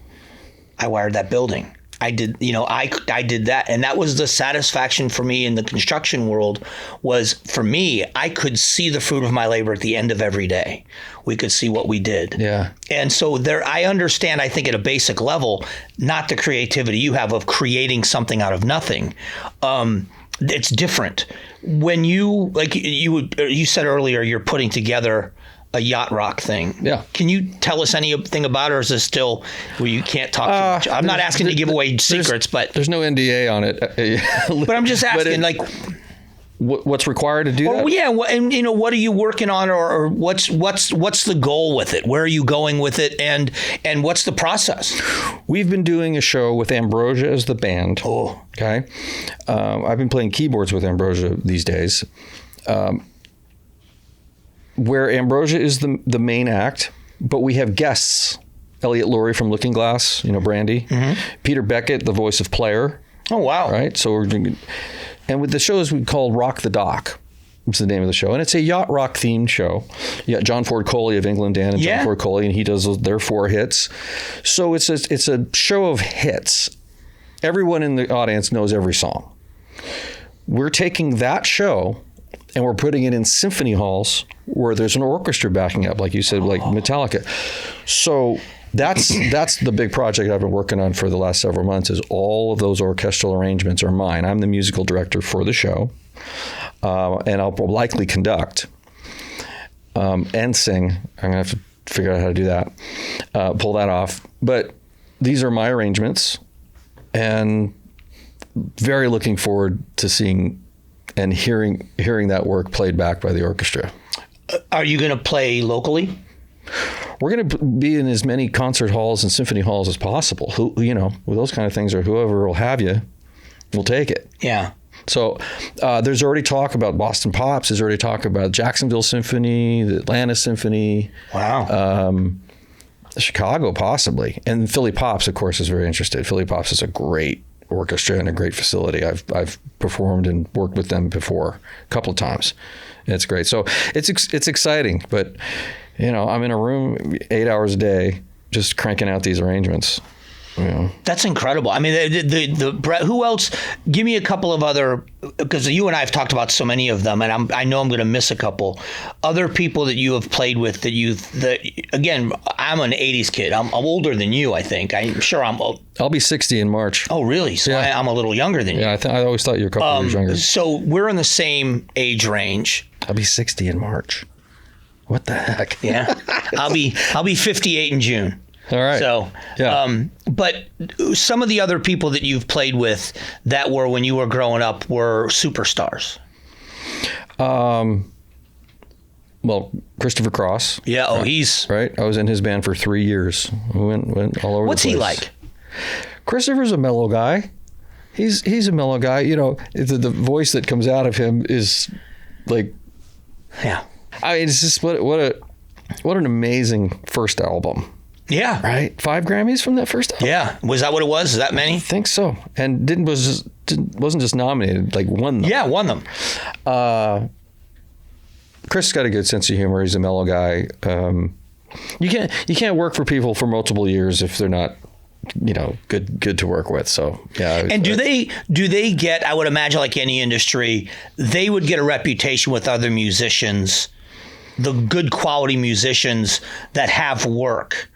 I wired that building. I did, I did that. And that was the satisfaction for me in the construction world was, for me, I could see the fruit of my labor at the end of every day. We could see what we did. Yeah. And so I understand, I think at a basic level, not the creativity you have of creating something out of nothing. It's different. When you said earlier, you're putting together a yacht rock thing. Yeah. Can you tell us anything about it, or is this still where you can't talk too much? I'm not asking to give away secrets, but
there's no NDA on it.
But I'm just asking,
what's required to do that?
Yeah, and what are you working on, or what's the goal with it? Where are you going with it, and what's the process?
We've been doing a show with Ambrosia as the band. Oh, okay. I've been playing keyboards with Ambrosia these days. Where Ambrosia is the main act, but we have guests. Elliot Lurie from Looking Glass, Brandy. Mm-hmm. Peter Beckett, the voice of Player.
Oh, wow.
Right? So we're doing And with the show is called Rock the Dock. It's the name of the show. And it's a yacht rock themed show. You got John Ford Coley of England Dan and John Ford Coley, and he does their 4 hits. So it's a show of hits. Everyone in the audience knows every song. We're taking that show and we're putting it in symphony halls where there's an orchestra backing up, like you said, like Metallica. So that's the big project I've been working on for the last several months. Is all of those orchestral arrangements are mine. I'm the musical director for the show, and I'll likely conduct and sing. I'm gonna have to figure out how to do that, pull that off. But these are my arrangements, and very looking forward to seeing and hearing that work played back by the orchestra.
Are you going to play locally?
We're going to be in as many concert halls and symphony halls as possible. With those kind of things, or whoever will have you, will take it.
Yeah.
So there's already talk about Boston Pops. There's already talk about Jacksonville Symphony, the Atlanta Symphony.
Wow.
Chicago possibly, and Philly Pops, of course, is very interested. Philly Pops is a great orchestra and a great facility. I've performed and worked with them before a couple of times. It's great. So it's exciting, but I'm in a room 8 hours a day just cranking out these arrangements.
That's incredible. I mean, the who else? Give me a couple of other, because you and I have talked about so many of them, and I know I'm going to miss a couple. Other people that you have played with that again, I'm an '80s kid. I'm older than you, I think. I'm sure I'm old.
I'll be 60 in March.
Oh, really? So yeah. I'm a little younger than you.
Yeah, I always thought you were a couple years younger.
So we're in the same age range.
I'll be 60 in March. What the heck?
Yeah, I'll be 58 in June.
All right.
So,
yeah.
But some of the other people that you've played with that were, when you were growing up, were superstars.
Well, Christopher Cross.
Yeah. Oh,
right?
he's
right. I was in his band for 3 years. We went all over.
What's
the place.
he like?
Christopher's a mellow guy. He's a mellow guy. The voice that comes out of him is like,
yeah.
It's just what an amazing first album.
Yeah.
Right? 5 Grammys from that first album?
Yeah. Was that what it was? Is that many?
I think so. And wasn't just nominated, like won them.
Yeah, won them.
Chris has got a good sense of humor. He's a mellow guy. You can't work for people for multiple years if they're not, good to work with. So yeah.
And do they get, I would imagine, like any industry, they would get a reputation with other musicians, the good quality musicians that have work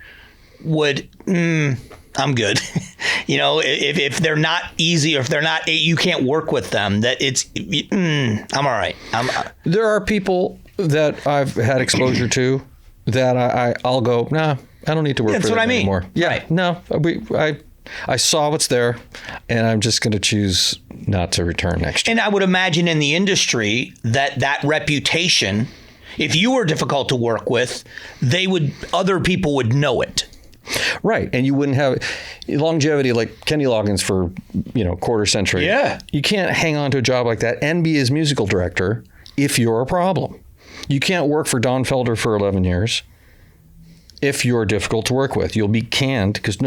would, I'm good. If they're not easy, or if they're not, you can't work with them, that it's, I'm all right.
There are people that I've had exposure to that I'll go, nah, I don't need to work for them anymore. Yeah,
right.
No, I saw what's there, and I'm just going to choose not to return next year.
And I would imagine in the industry that reputation, if you were difficult to work with, other people would know it.
Right. And you wouldn't have longevity like Kenny Loggins for, quarter century.
Yeah.
You can't hang on to a job like that and be his musical director if you're a problem. You can't work for Don Felder for 11 years if you're difficult to work with. You'll be canned because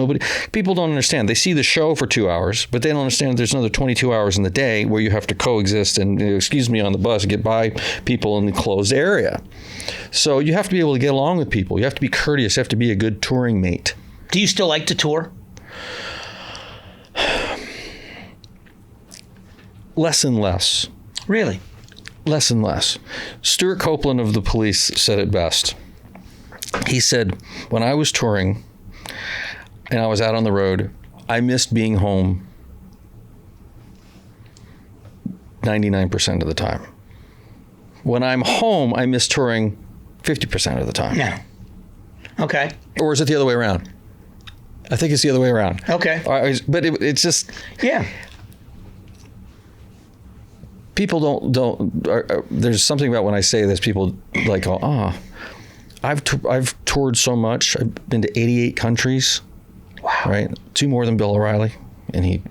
people don't understand. They see the show for 2 hours, but they don't understand there's another 22 hours in the day where you have to coexist and, excuse me, on the bus, get by people in the closed area. So you have to be able to get along with people. You have to be courteous. You have to be a good touring mate.
Do you still like to tour?
Less and less.
Really?
Less and less. Stuart Copeland of The Police said it best. He said, when I was touring and I was out on the road, I missed being home 99% of the time. When I'm home, I miss touring 50% of the time.
Yeah. Okay.
Or is it the other way around? I think it's the other way around.
Okay.
But it's just...
Yeah.
People don't there's something about when I say this, people like, I've toured so much. I've been to 88 countries.
Wow.
Right? 2 more than Bill O'Reilly. And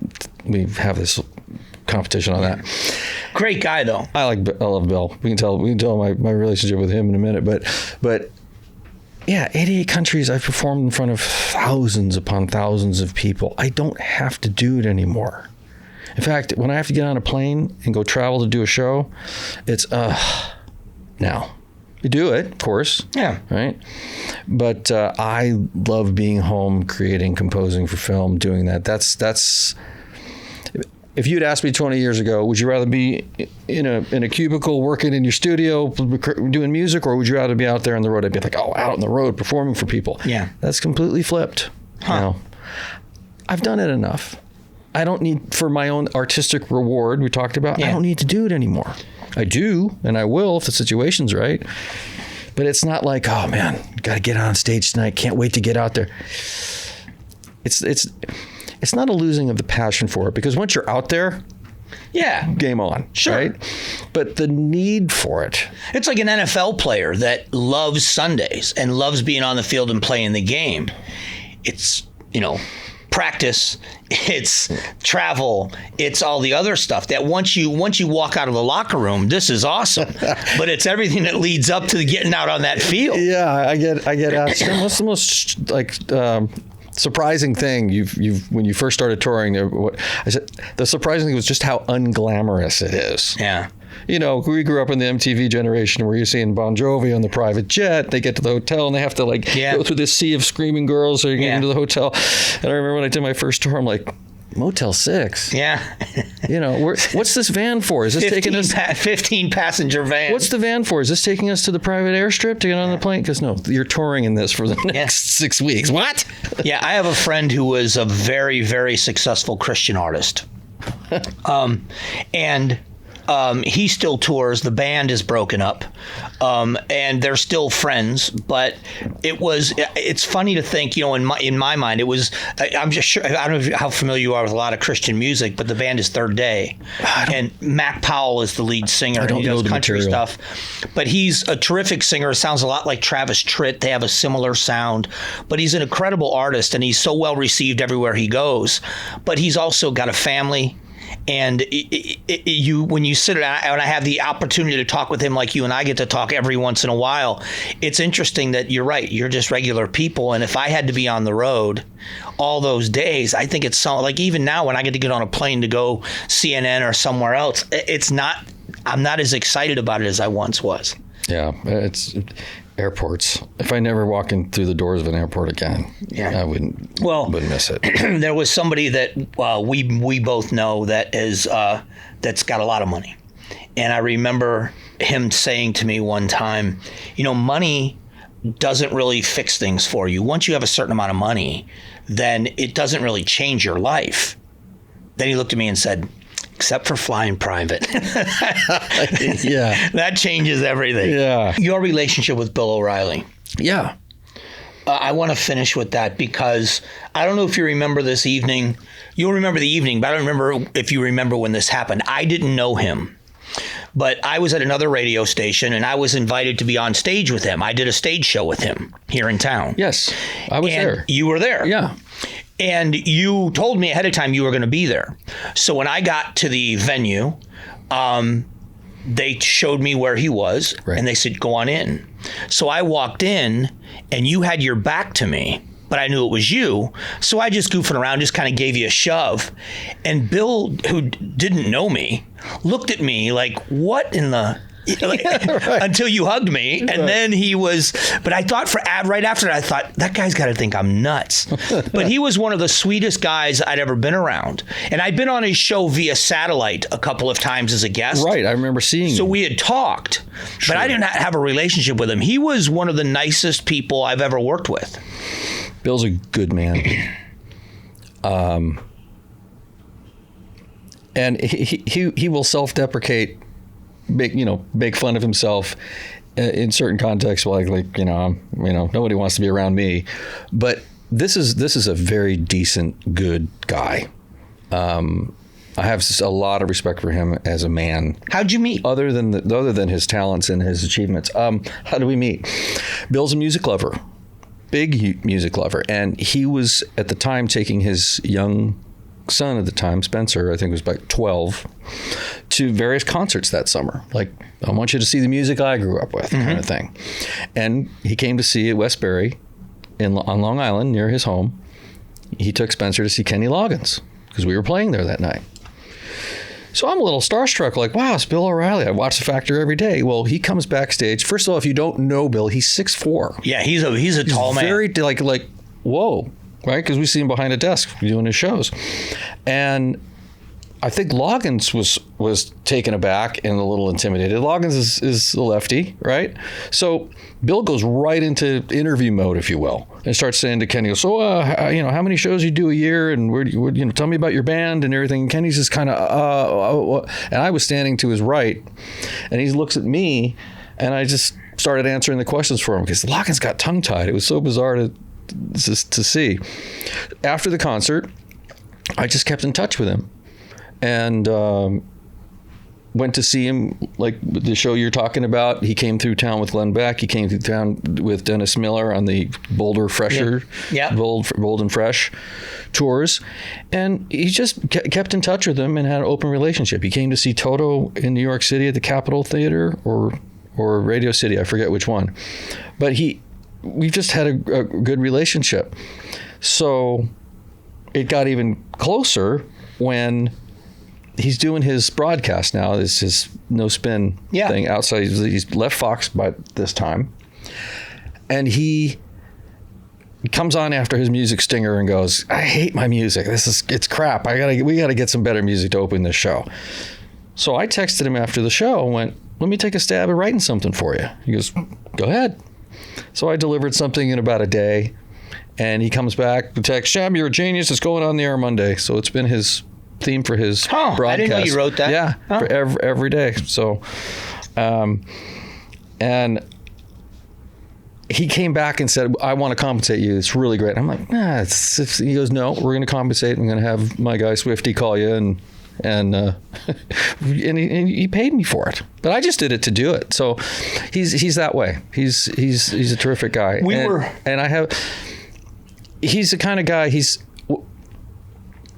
we have this competition on that.
Great guy, though.
I love Bill. We can tell my relationship with him in a minute. But yeah, 88 countries. I've performed in front of thousands upon thousands of people. I don't have to do it anymore. In fact, when I have to get on a plane and go travel to do a show, it's now. You do it, of course.
Yeah.
Right? But I love being home, creating, composing for film, doing that. That's. If you'd asked me 20 years ago, would you rather be in a cubicle working in your studio doing music, or would you rather be out there on the road? I'd be like, out on the road performing for people.
Yeah.
That's completely flipped.
Huh.
You know, I've done it enough. I don't need, for my own artistic reward we talked about, I don't need to do it anymore. I do, and I will if the situation's right. But it's not like, oh man, got to get on stage tonight. Can't wait to get out there. It's not a losing of the passion for it, because once you're out there, game on.
Sure.
Right? But the need for it.
It's like an NFL player that loves Sundays and loves being on the field and playing the game. It's, practice, it's travel, it's all the other stuff that once you walk out of the locker room, this is awesome. But it's everything that leads up to getting out on that field.
Yeah, I get asked, what's the most surprising thing you've when you first started touring? I said the surprising thing was just how unglamorous it is.
Yeah.
We grew up in the MTV generation where you're seeing Bon Jovi on the private jet. They get to the hotel and they have to go through this sea of screaming girls so you get into the hotel. And I remember when I did my first tour, I'm like, Motel 6.
Yeah.
What's this van for? Is this taking us
15 passenger van?
What's the van for? Is this taking us to the private airstrip to get on the plane? Because no, you're touring in this for the next 6 weeks. What?
Yeah, I have a friend who was a very, very successful Christian artist. And he still tours. The band is broken up, and they're still friends. But it's funny to think, in my mind, it was. I'm just sure. I don't know how familiar you are with a lot of Christian music, but the band is Third Day, and Mac Powell is the lead singer.
I don't
and he does
know the
country
material.
stuff, but he's a terrific singer. It sounds a lot like Travis Tritt. They have a similar sound, but he's an incredible artist, and he's so well received everywhere he goes. But he's also got a family. And when you sit down, and I have the opportunity to talk with him like you and I get to talk every once in a while, it's interesting that you're right. You're just regular people. And if I had to be on the road all those days, I think it's like even now when I get to get on a plane to go CNN or somewhere else, I'm not as excited about it as I once was.
Yeah, it's airports. If I never walk in through the doors of an airport again, I wouldn't miss it.
There was somebody that we both know that is that's got a lot of money, and I remember him saying to me one time, money doesn't really fix things for you. Once you have a certain amount of money, then it doesn't really change your life. Then he looked at me and said, except for flying private.
Yeah.
That changes everything.
Yeah.
Your relationship with Bill O'Reilly.
Yeah.
I want to finish with that because I don't know if you remember this evening. You'll remember the evening, but I don't remember if you remember when this happened. I didn't know him, but I was at another radio station and I was invited to be on stage with him. I did a stage show with him here in town.
Yes, I was there.
You were there.
Yeah.
And you told me ahead of time you were going to be there. So when I got to the venue, they showed me where he was, and they said, go on in. So I walked in, and you had your back to me, but I knew it was you. So I just goofing around, just kind of gave you a shove. And Bill, who didn't know me, looked at me like, what in the... until you hugged me, and then he was. But I thought right after that, I thought that guy's got to think I'm nuts. But he was one of the sweetest guys I'd ever been around, and I'd been on his show via satellite a couple of times as a guest.
Right, I remember seeing.
So we had talked, but I didn't have a relationship with him. He was one of the nicest people I've ever worked with.
Bill's a good man. And he will self-deprecate. Make fun of himself in certain contexts, nobody wants to be around me. But this is a very decent, good guy. I have a lot of respect for him as a man.
How'd you meet?
Other than his talents and his achievements, how do we meet? Bill's a music lover, big music lover, and he was at the time taking his young son at the time, Spencer, I think was about 12, to various concerts that summer. Like, I want you to see the music I grew up with, kind of thing. And he came to see at Westbury on Long Island near his home. He took Spencer to see Kenny Loggins because we were playing there that night. So I'm a little starstruck, like, wow, it's Bill O'Reilly. I watch The Factor every day. Well, he comes backstage. First of all, if you don't know Bill, he's 6'4".
Yeah, he's a tall man.
Very like, whoa, right? Because we see him behind a desk doing his shows. And I think Loggins was taken aback and a little intimidated. Loggins is a lefty, right? So Bill goes right into interview mode, if you will, and starts saying to Kenny, so, how many shows you do a year, and where tell me about your band and everything. And Kenny's just kind of, and I was standing to his right, and he looks at me, and I just started answering the questions for him because Loggins got tongue-tied. It was so bizarre to see. After the concert, I just kept in touch with him. And went to see him, like the show you're talking about. He came through town with Glenn Beck. He came through town with Dennis Miller on the Boulder Fresher, Bold and Fresh tours. And he just kept in touch with him and had an open relationship. He came to see Toto in New York City at the Capitol Theater or Radio City. I forget which one. But we just had a good relationship. So it got even closer when he's doing his broadcast now. This is his No Spin thing outside. He's left Fox by this time. And he comes on after his music stinger and goes, I hate my music. It's crap. We gotta get some better music to open this show. So I texted him after the show and went, let me take a stab at writing something for you. He goes, go ahead. So I delivered something in about a day. And he comes back with text, Shem, you're a genius. It's going on the air Monday. So it's been his theme for his broadcast. I didn't know you wrote that. Yeah, for every day. So, and he came back and said, I want to compensate you. It's really great. I'm like, nah. He goes, no, we're going to compensate. I'm going to have my guy Swifty call you, and he paid me for it. But I just did it to do it. So he's that way. He's a terrific guy. He's the kind of guy.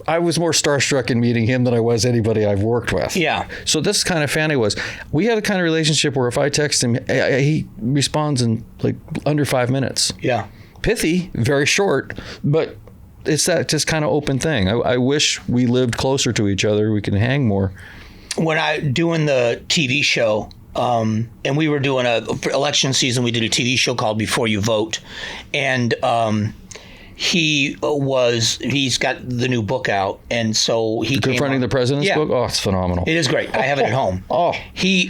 I was more starstruck in meeting him than I was anybody I've worked with. Yeah. So this kind of fan I was. We had a kind of relationship where if I text him, he responds in like under 5 minutes. Yeah. Pithy, very short, but it's that just kind of open thing. I wish we lived closer to each other. We can hang more.
When I doing the TV show, and we were doing for election season, we did a TV show called Before You Vote, and he's got the new book out, and so he
Confronting the President's book. Oh, it's phenomenal.
It is great. I have it at home. He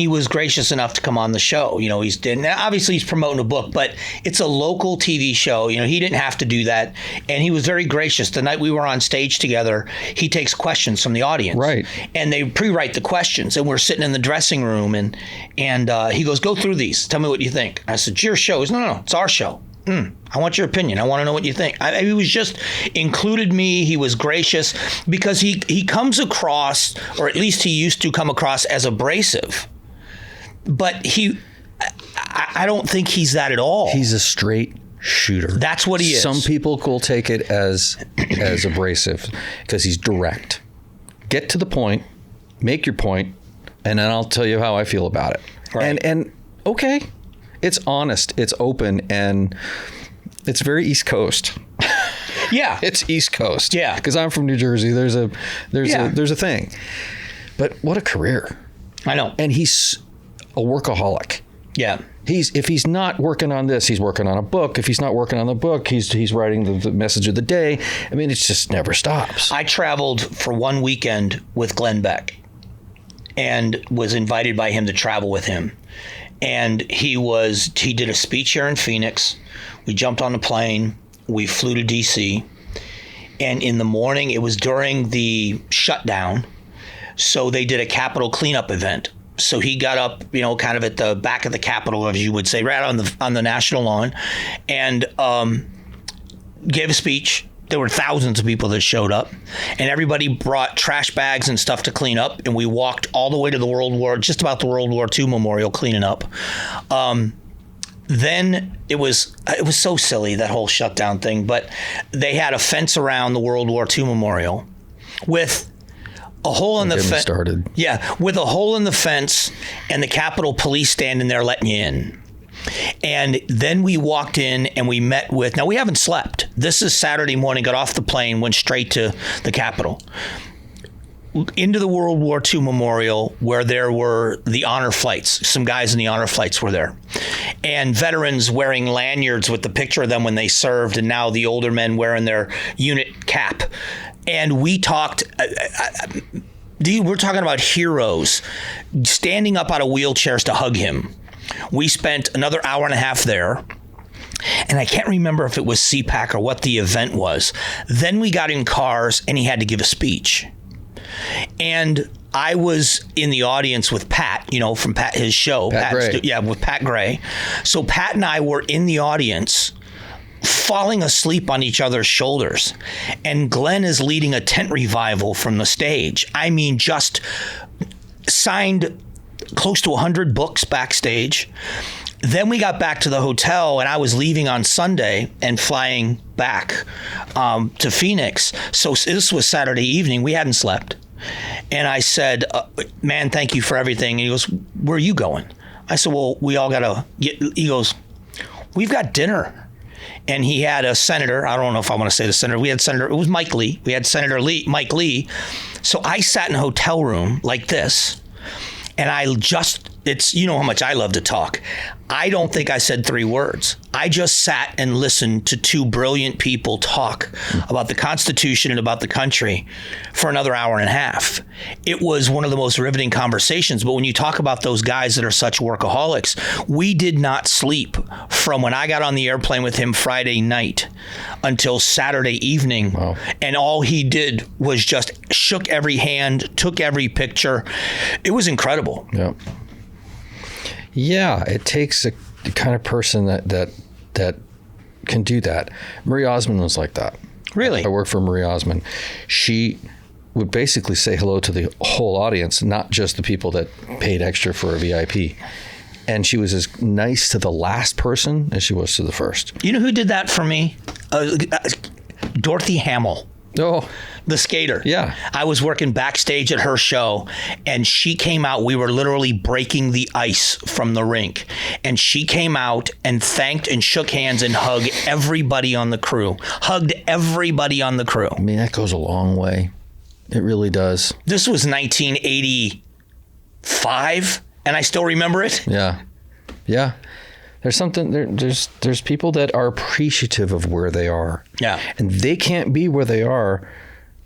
was gracious enough to come on the show. Obviously he's promoting a book, but it's a local TV show. He didn't have to do that, and he was very gracious. The night we were on stage together, he takes questions from the audience, right? And they pre-write the questions, and we're sitting in the dressing room, and he goes, "Go through these. Tell me what you think." I said, "Your show." He goes, No, it's our show. I want your opinion. I want to know what you think. He was just included me. He was gracious because he comes across, or at least he used to come across, as abrasive. But I don't think he's that at all.
He's a straight shooter.
That's what he is.
Some people will take it as abrasive because he's direct. Get to the point, make your point, and then I'll tell you how I feel about it. Right. And okay. It's honest, it's open, and it's very East Coast. Yeah. It's East Coast. Yeah. Because I'm from New Jersey. There's a thing. But what a career.
I know.
And he's a workaholic.
Yeah.
If he's not working on this, he's working on a book. If he's not working on the book, he's writing the message of the day. I mean, it just never stops.
I traveled for one weekend with Glenn Beck and was invited by him to travel with him. And he did a speech here in Phoenix. We jumped on the plane. We flew to D.C. And in the morning, it was during the shutdown, so they did a Capitol cleanup event. So he got up, kind of at the back of the Capitol, as you would say, right on the National lawn, and gave a speech. There were thousands of people that showed up, and everybody brought trash bags and stuff to clean up, and we walked all the way to just about the World War II memorial cleaning up. Then it was so silly, that whole shutdown thing, but they had a fence around the World War II memorial with a hole in the fence. Yeah, with a hole in the fence, and the Capitol Police standing there letting you in. And then we walked in and we met with, now we haven't slept. This is Saturday morning, got off the plane, went straight to the Capitol. Into the World War II Memorial, where there were the honor flights. Some guys in the honor flights were there. And veterans wearing lanyards with the picture of them when they served, and now the older men wearing their unit cap. And we talked, we're talking about heroes standing up out of wheelchairs to hug him. We spent another hour and a half there. And I can't remember if it was CPAC or what the event was. Then we got in cars and he had to give a speech. And I was in the audience with Pat, from his show.
Pat Gray.
With Pat Gray. So Pat and I were in the audience falling asleep on each other's shoulders. And Glenn is leading a tent revival from the stage. I mean, just signed close to 100 books backstage. Then we got back to the hotel, and I was leaving on Sunday and flying back to Phoenix. So this was Saturday evening. We hadn't slept. And I said, man, thank you for everything. And he goes, where are you going? I said, well, we all got to get, he goes, we've got dinner. And he had a senator. I don't know if I want to say the senator. We had Senator, it was Mike Lee. We had Senator Mike Lee. So I sat in a hotel room like this. And you know how much I love to talk. I don't think I said 3 words. I just sat and listened to 2 brilliant people talk about the Constitution and about the country for another hour and a half. It was one of the most riveting conversations. But when you talk about those guys that are such workaholics, we did not sleep from when I got on the airplane with him Friday night until Saturday evening. Wow. And all he did was just shook every hand, took every picture. It was incredible.
Yeah. Yeah, it takes a kind of person that can do that. Marie Osmond was like that.
Really?
I worked for Marie Osmond. She would basically say hello to the whole audience, not just the people that paid extra for a VIP. And she was as nice to the last person as she was to the first.
You know who did that for me? Dorothy Hamill.
Oh,
the skater.
Yeah.
I was working backstage at her show, and she came out. We were literally breaking the ice from the rink. And she came out and thanked and shook hands and hugged everybody on the crew. Hugged everybody on the crew.
I mean, that goes a long way. It really does.
This was 1985, and I still remember it.
Yeah. Yeah. There's something there's people that are appreciative of where they are.
Yeah.
And they can't be where they are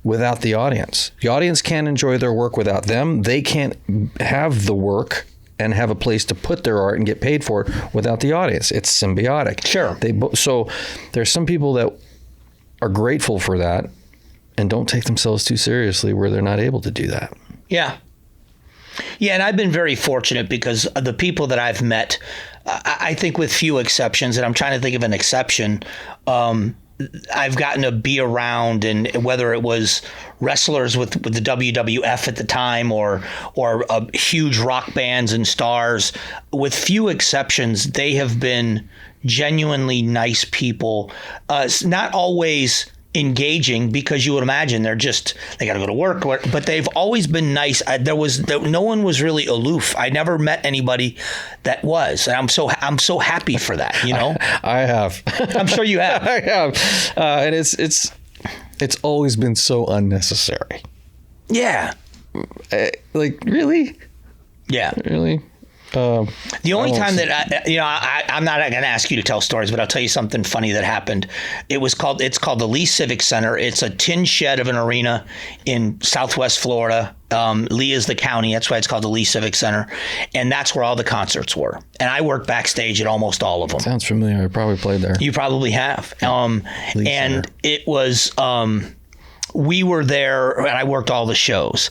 without the audience. The audience can't enjoy their work without them. They can't have the work and have a place to put their art and get paid for it without the audience. It's symbiotic.
Sure.
So there's some people that are grateful for that and don't take themselves too seriously where they're not able to do that.
Yeah. Yeah, and I've been very fortunate because the people that I've met, I think with few exceptions, and I'm trying to think of an exception, I've gotten to be around, and whether it was wrestlers with the WWF at the time or huge rock bands and stars, with few exceptions, they have been genuinely nice people. Not always engaging, because you would imagine they got to go to work, but they've always been nice. No one was really aloof. I never met anybody that was, and I'm so happy for that.
I have.
I'm sure you have.
I have, and it's always been so unnecessary.
Yeah.
Like, really?
Yeah.
Really?
The only time that I'm not going to ask you to tell stories, but I'll tell you something funny that happened. It's called the Lee Civic Center. It's a tin shed of an arena in Southwest Florida. Lee is the county. That's why it's called the Lee Civic Center. And that's where all the concerts were. And I worked backstage at almost all of them.
Sounds familiar. I probably played there.
You probably have. And it was, we were there, and I worked all the shows.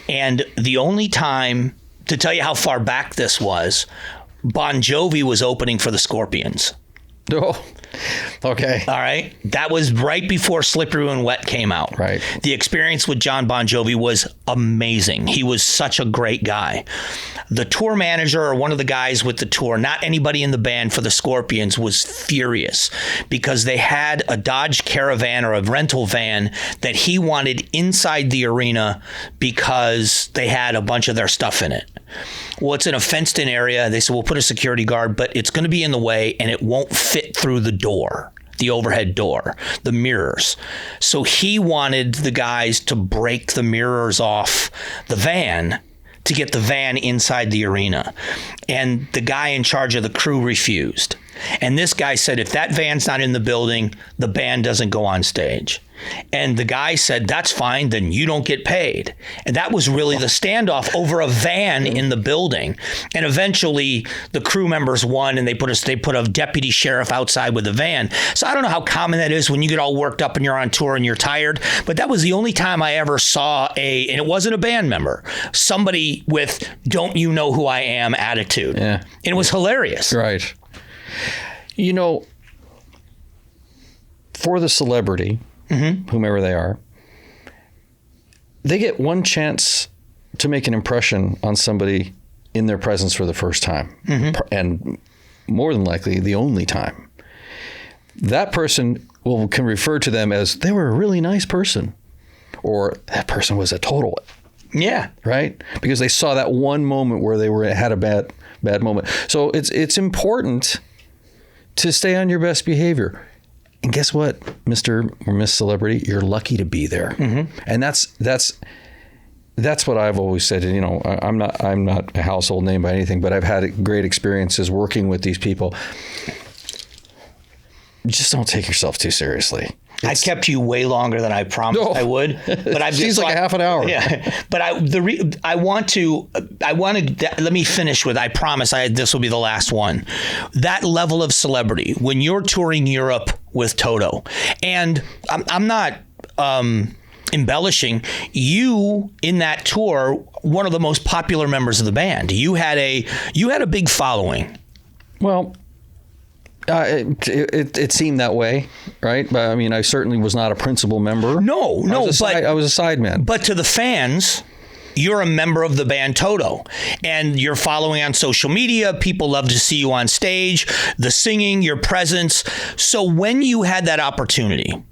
And the only time, to tell you how far back this was, Bon Jovi was opening for the Scorpions.
Oh, okay.
All right. That was right before Slippery When Wet came out.
Right.
The experience with John Bon Jovi was amazing. He was such a great guy. The tour manager, or one of the guys with the tour, not anybody in the band for the Scorpions, was furious because they had a Dodge Caravan, or a rental van, that he wanted inside the arena because they had a bunch of their stuff in it. Well, it's in a fenced-in area. They said, we'll put a security guard, but it's going to be in the way, and it won't fit through the door, the overhead door, the mirrors. So he wanted the guys to break the mirrors off the van to get the van inside the arena. And the guy in charge of the crew refused. And this guy said, if that van's not in the building, the band doesn't go on stage. And the guy said, that's fine, then you don't get paid. And that was really the standoff over a van in the building. And eventually the crew members won, and they put a deputy sheriff outside with the van. So I don't know how common that is when you get all worked up and you're on tour and you're tired, but that was the only time I ever saw and it wasn't a band member, somebody with "don't you know who I am" attitude.
Yeah.
And it was hilarious.
Right. You know, for the celebrity, whomever they are, they get one chance to make an impression on somebody in their presence for the first time. And more than likely, the only time. That person can refer to them as, they were a really nice person, or that person was a total.
Yeah.
Right? Because they saw that one moment where they had a bad moment. So it's important to stay on your best behavior. And guess what, Mr. or Miss Celebrity, you're lucky to be there. And that's what I've always said. You know, I'm not a household name by anything, but I've had great experiences working with these people. Just don't take yourself too seriously.
I kept you way longer than I promised I would, but I've
seems like a half an hour.
Yeah, but let me finish with, I promise this will be the last one. That level of celebrity when you're touring Europe with Toto, and I'm not embellishing, you in that tour, one of the most popular members of the band. You had a big following.
Well, it seemed that way, right? But I mean, I certainly was not a principal member.
No,
I was a sideman.
But to the fans, you're a member of the band Toto, and you're following on social media. People love to see you on stage, the singing, your presence. So when you had that opportunity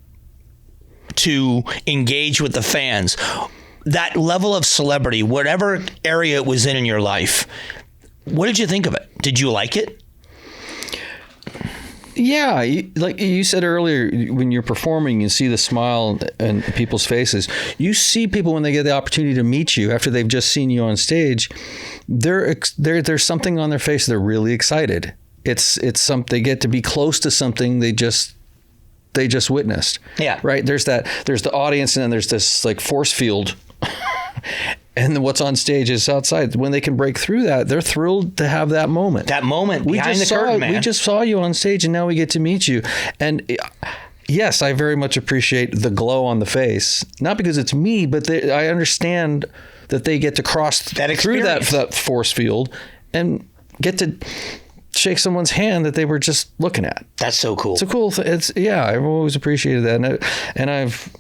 to engage with the fans, that level of celebrity, whatever area it was in your life, what did you think of it? Did you like it?
Yeah, like you said earlier, when you're performing, you see the smile on people's faces. You see people when they get the opportunity to meet you after they've just seen you on stage. There's something on their face. They're really excited. It's they get to be close to something they just witnessed.
Yeah.
Right. There's the audience, and then there's this like force field. And then what's on stage is outside. When they can break through that, they're thrilled to have that moment.
That moment behind the curtain, man.
We just saw you on stage, and now we get to meet you. And yes, I very much appreciate the glow on the face. Not because it's me, but I understand that they get to cross through that force field and get to shake someone's hand that they were just looking at.
That's so cool.
It's a cool thing. I've always appreciated that, and I've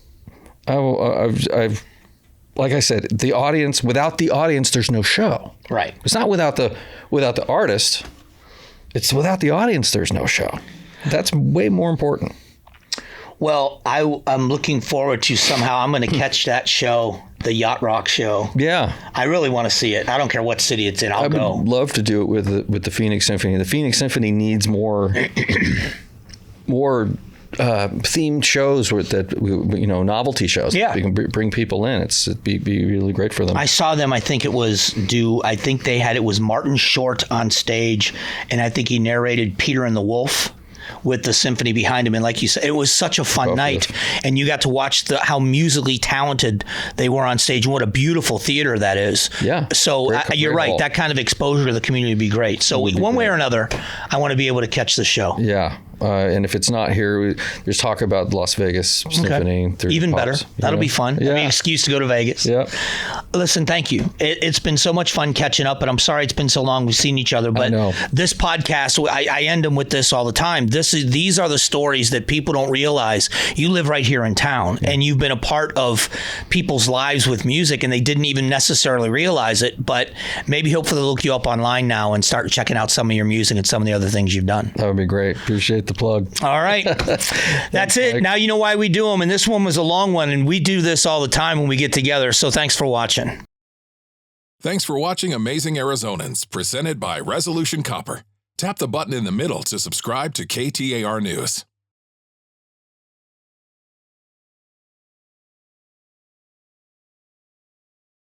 like I said, the audience. Without the audience, there's no show.
Right.
It's not without the artist. It's without the audience, there's no show. That's way more important.
Well, I'm looking forward to somehow I'm going to catch that show, the Yacht Rock show.
Yeah.
I really want to see it. I don't care what city it's in. I'll go.
I would love to do it with the Phoenix Symphony. The Phoenix Symphony needs more themed shows novelty shows.
Yeah.
We can bring people in. It'd be really great for them.
I saw them. I think it was Martin Short on stage, and I think he narrated Peter and the Wolf with the symphony behind him. And like you said, it was such a fun night, and you got to watch how musically talented they were on stage, and what a beautiful theater that is.
Yeah.
So you're right. That kind of exposure to the community would be great. So one way or another, I want to be able to catch the show.
Yeah. And if it's not here, there's talk about the Las Vegas Symphony.
Even better. That'll be fun.
Yeah.
That'll be an excuse to go to Vegas.
Yeah.
Listen, thank you. It's been so much fun catching up, and I'm sorry it's been so long we've seen each other. But this podcast, I end them with this all the time. These are the stories that people don't realize. You live right here in town, and you've been a part of people's lives with music, and they didn't even necessarily realize it. But maybe hopefully they'll look you up online now and start checking out some of your music and some of the other things you've done.
That would be great. Appreciate the plug.
All right. That's it. Mike. Now you know why we do them. And this one was a long one, and we do this all the time when we get together. So thanks for watching.
Thanks for watching Amazing Arizonans, presented by Resolution Copper. Tap the button in the middle to subscribe to KTAR News.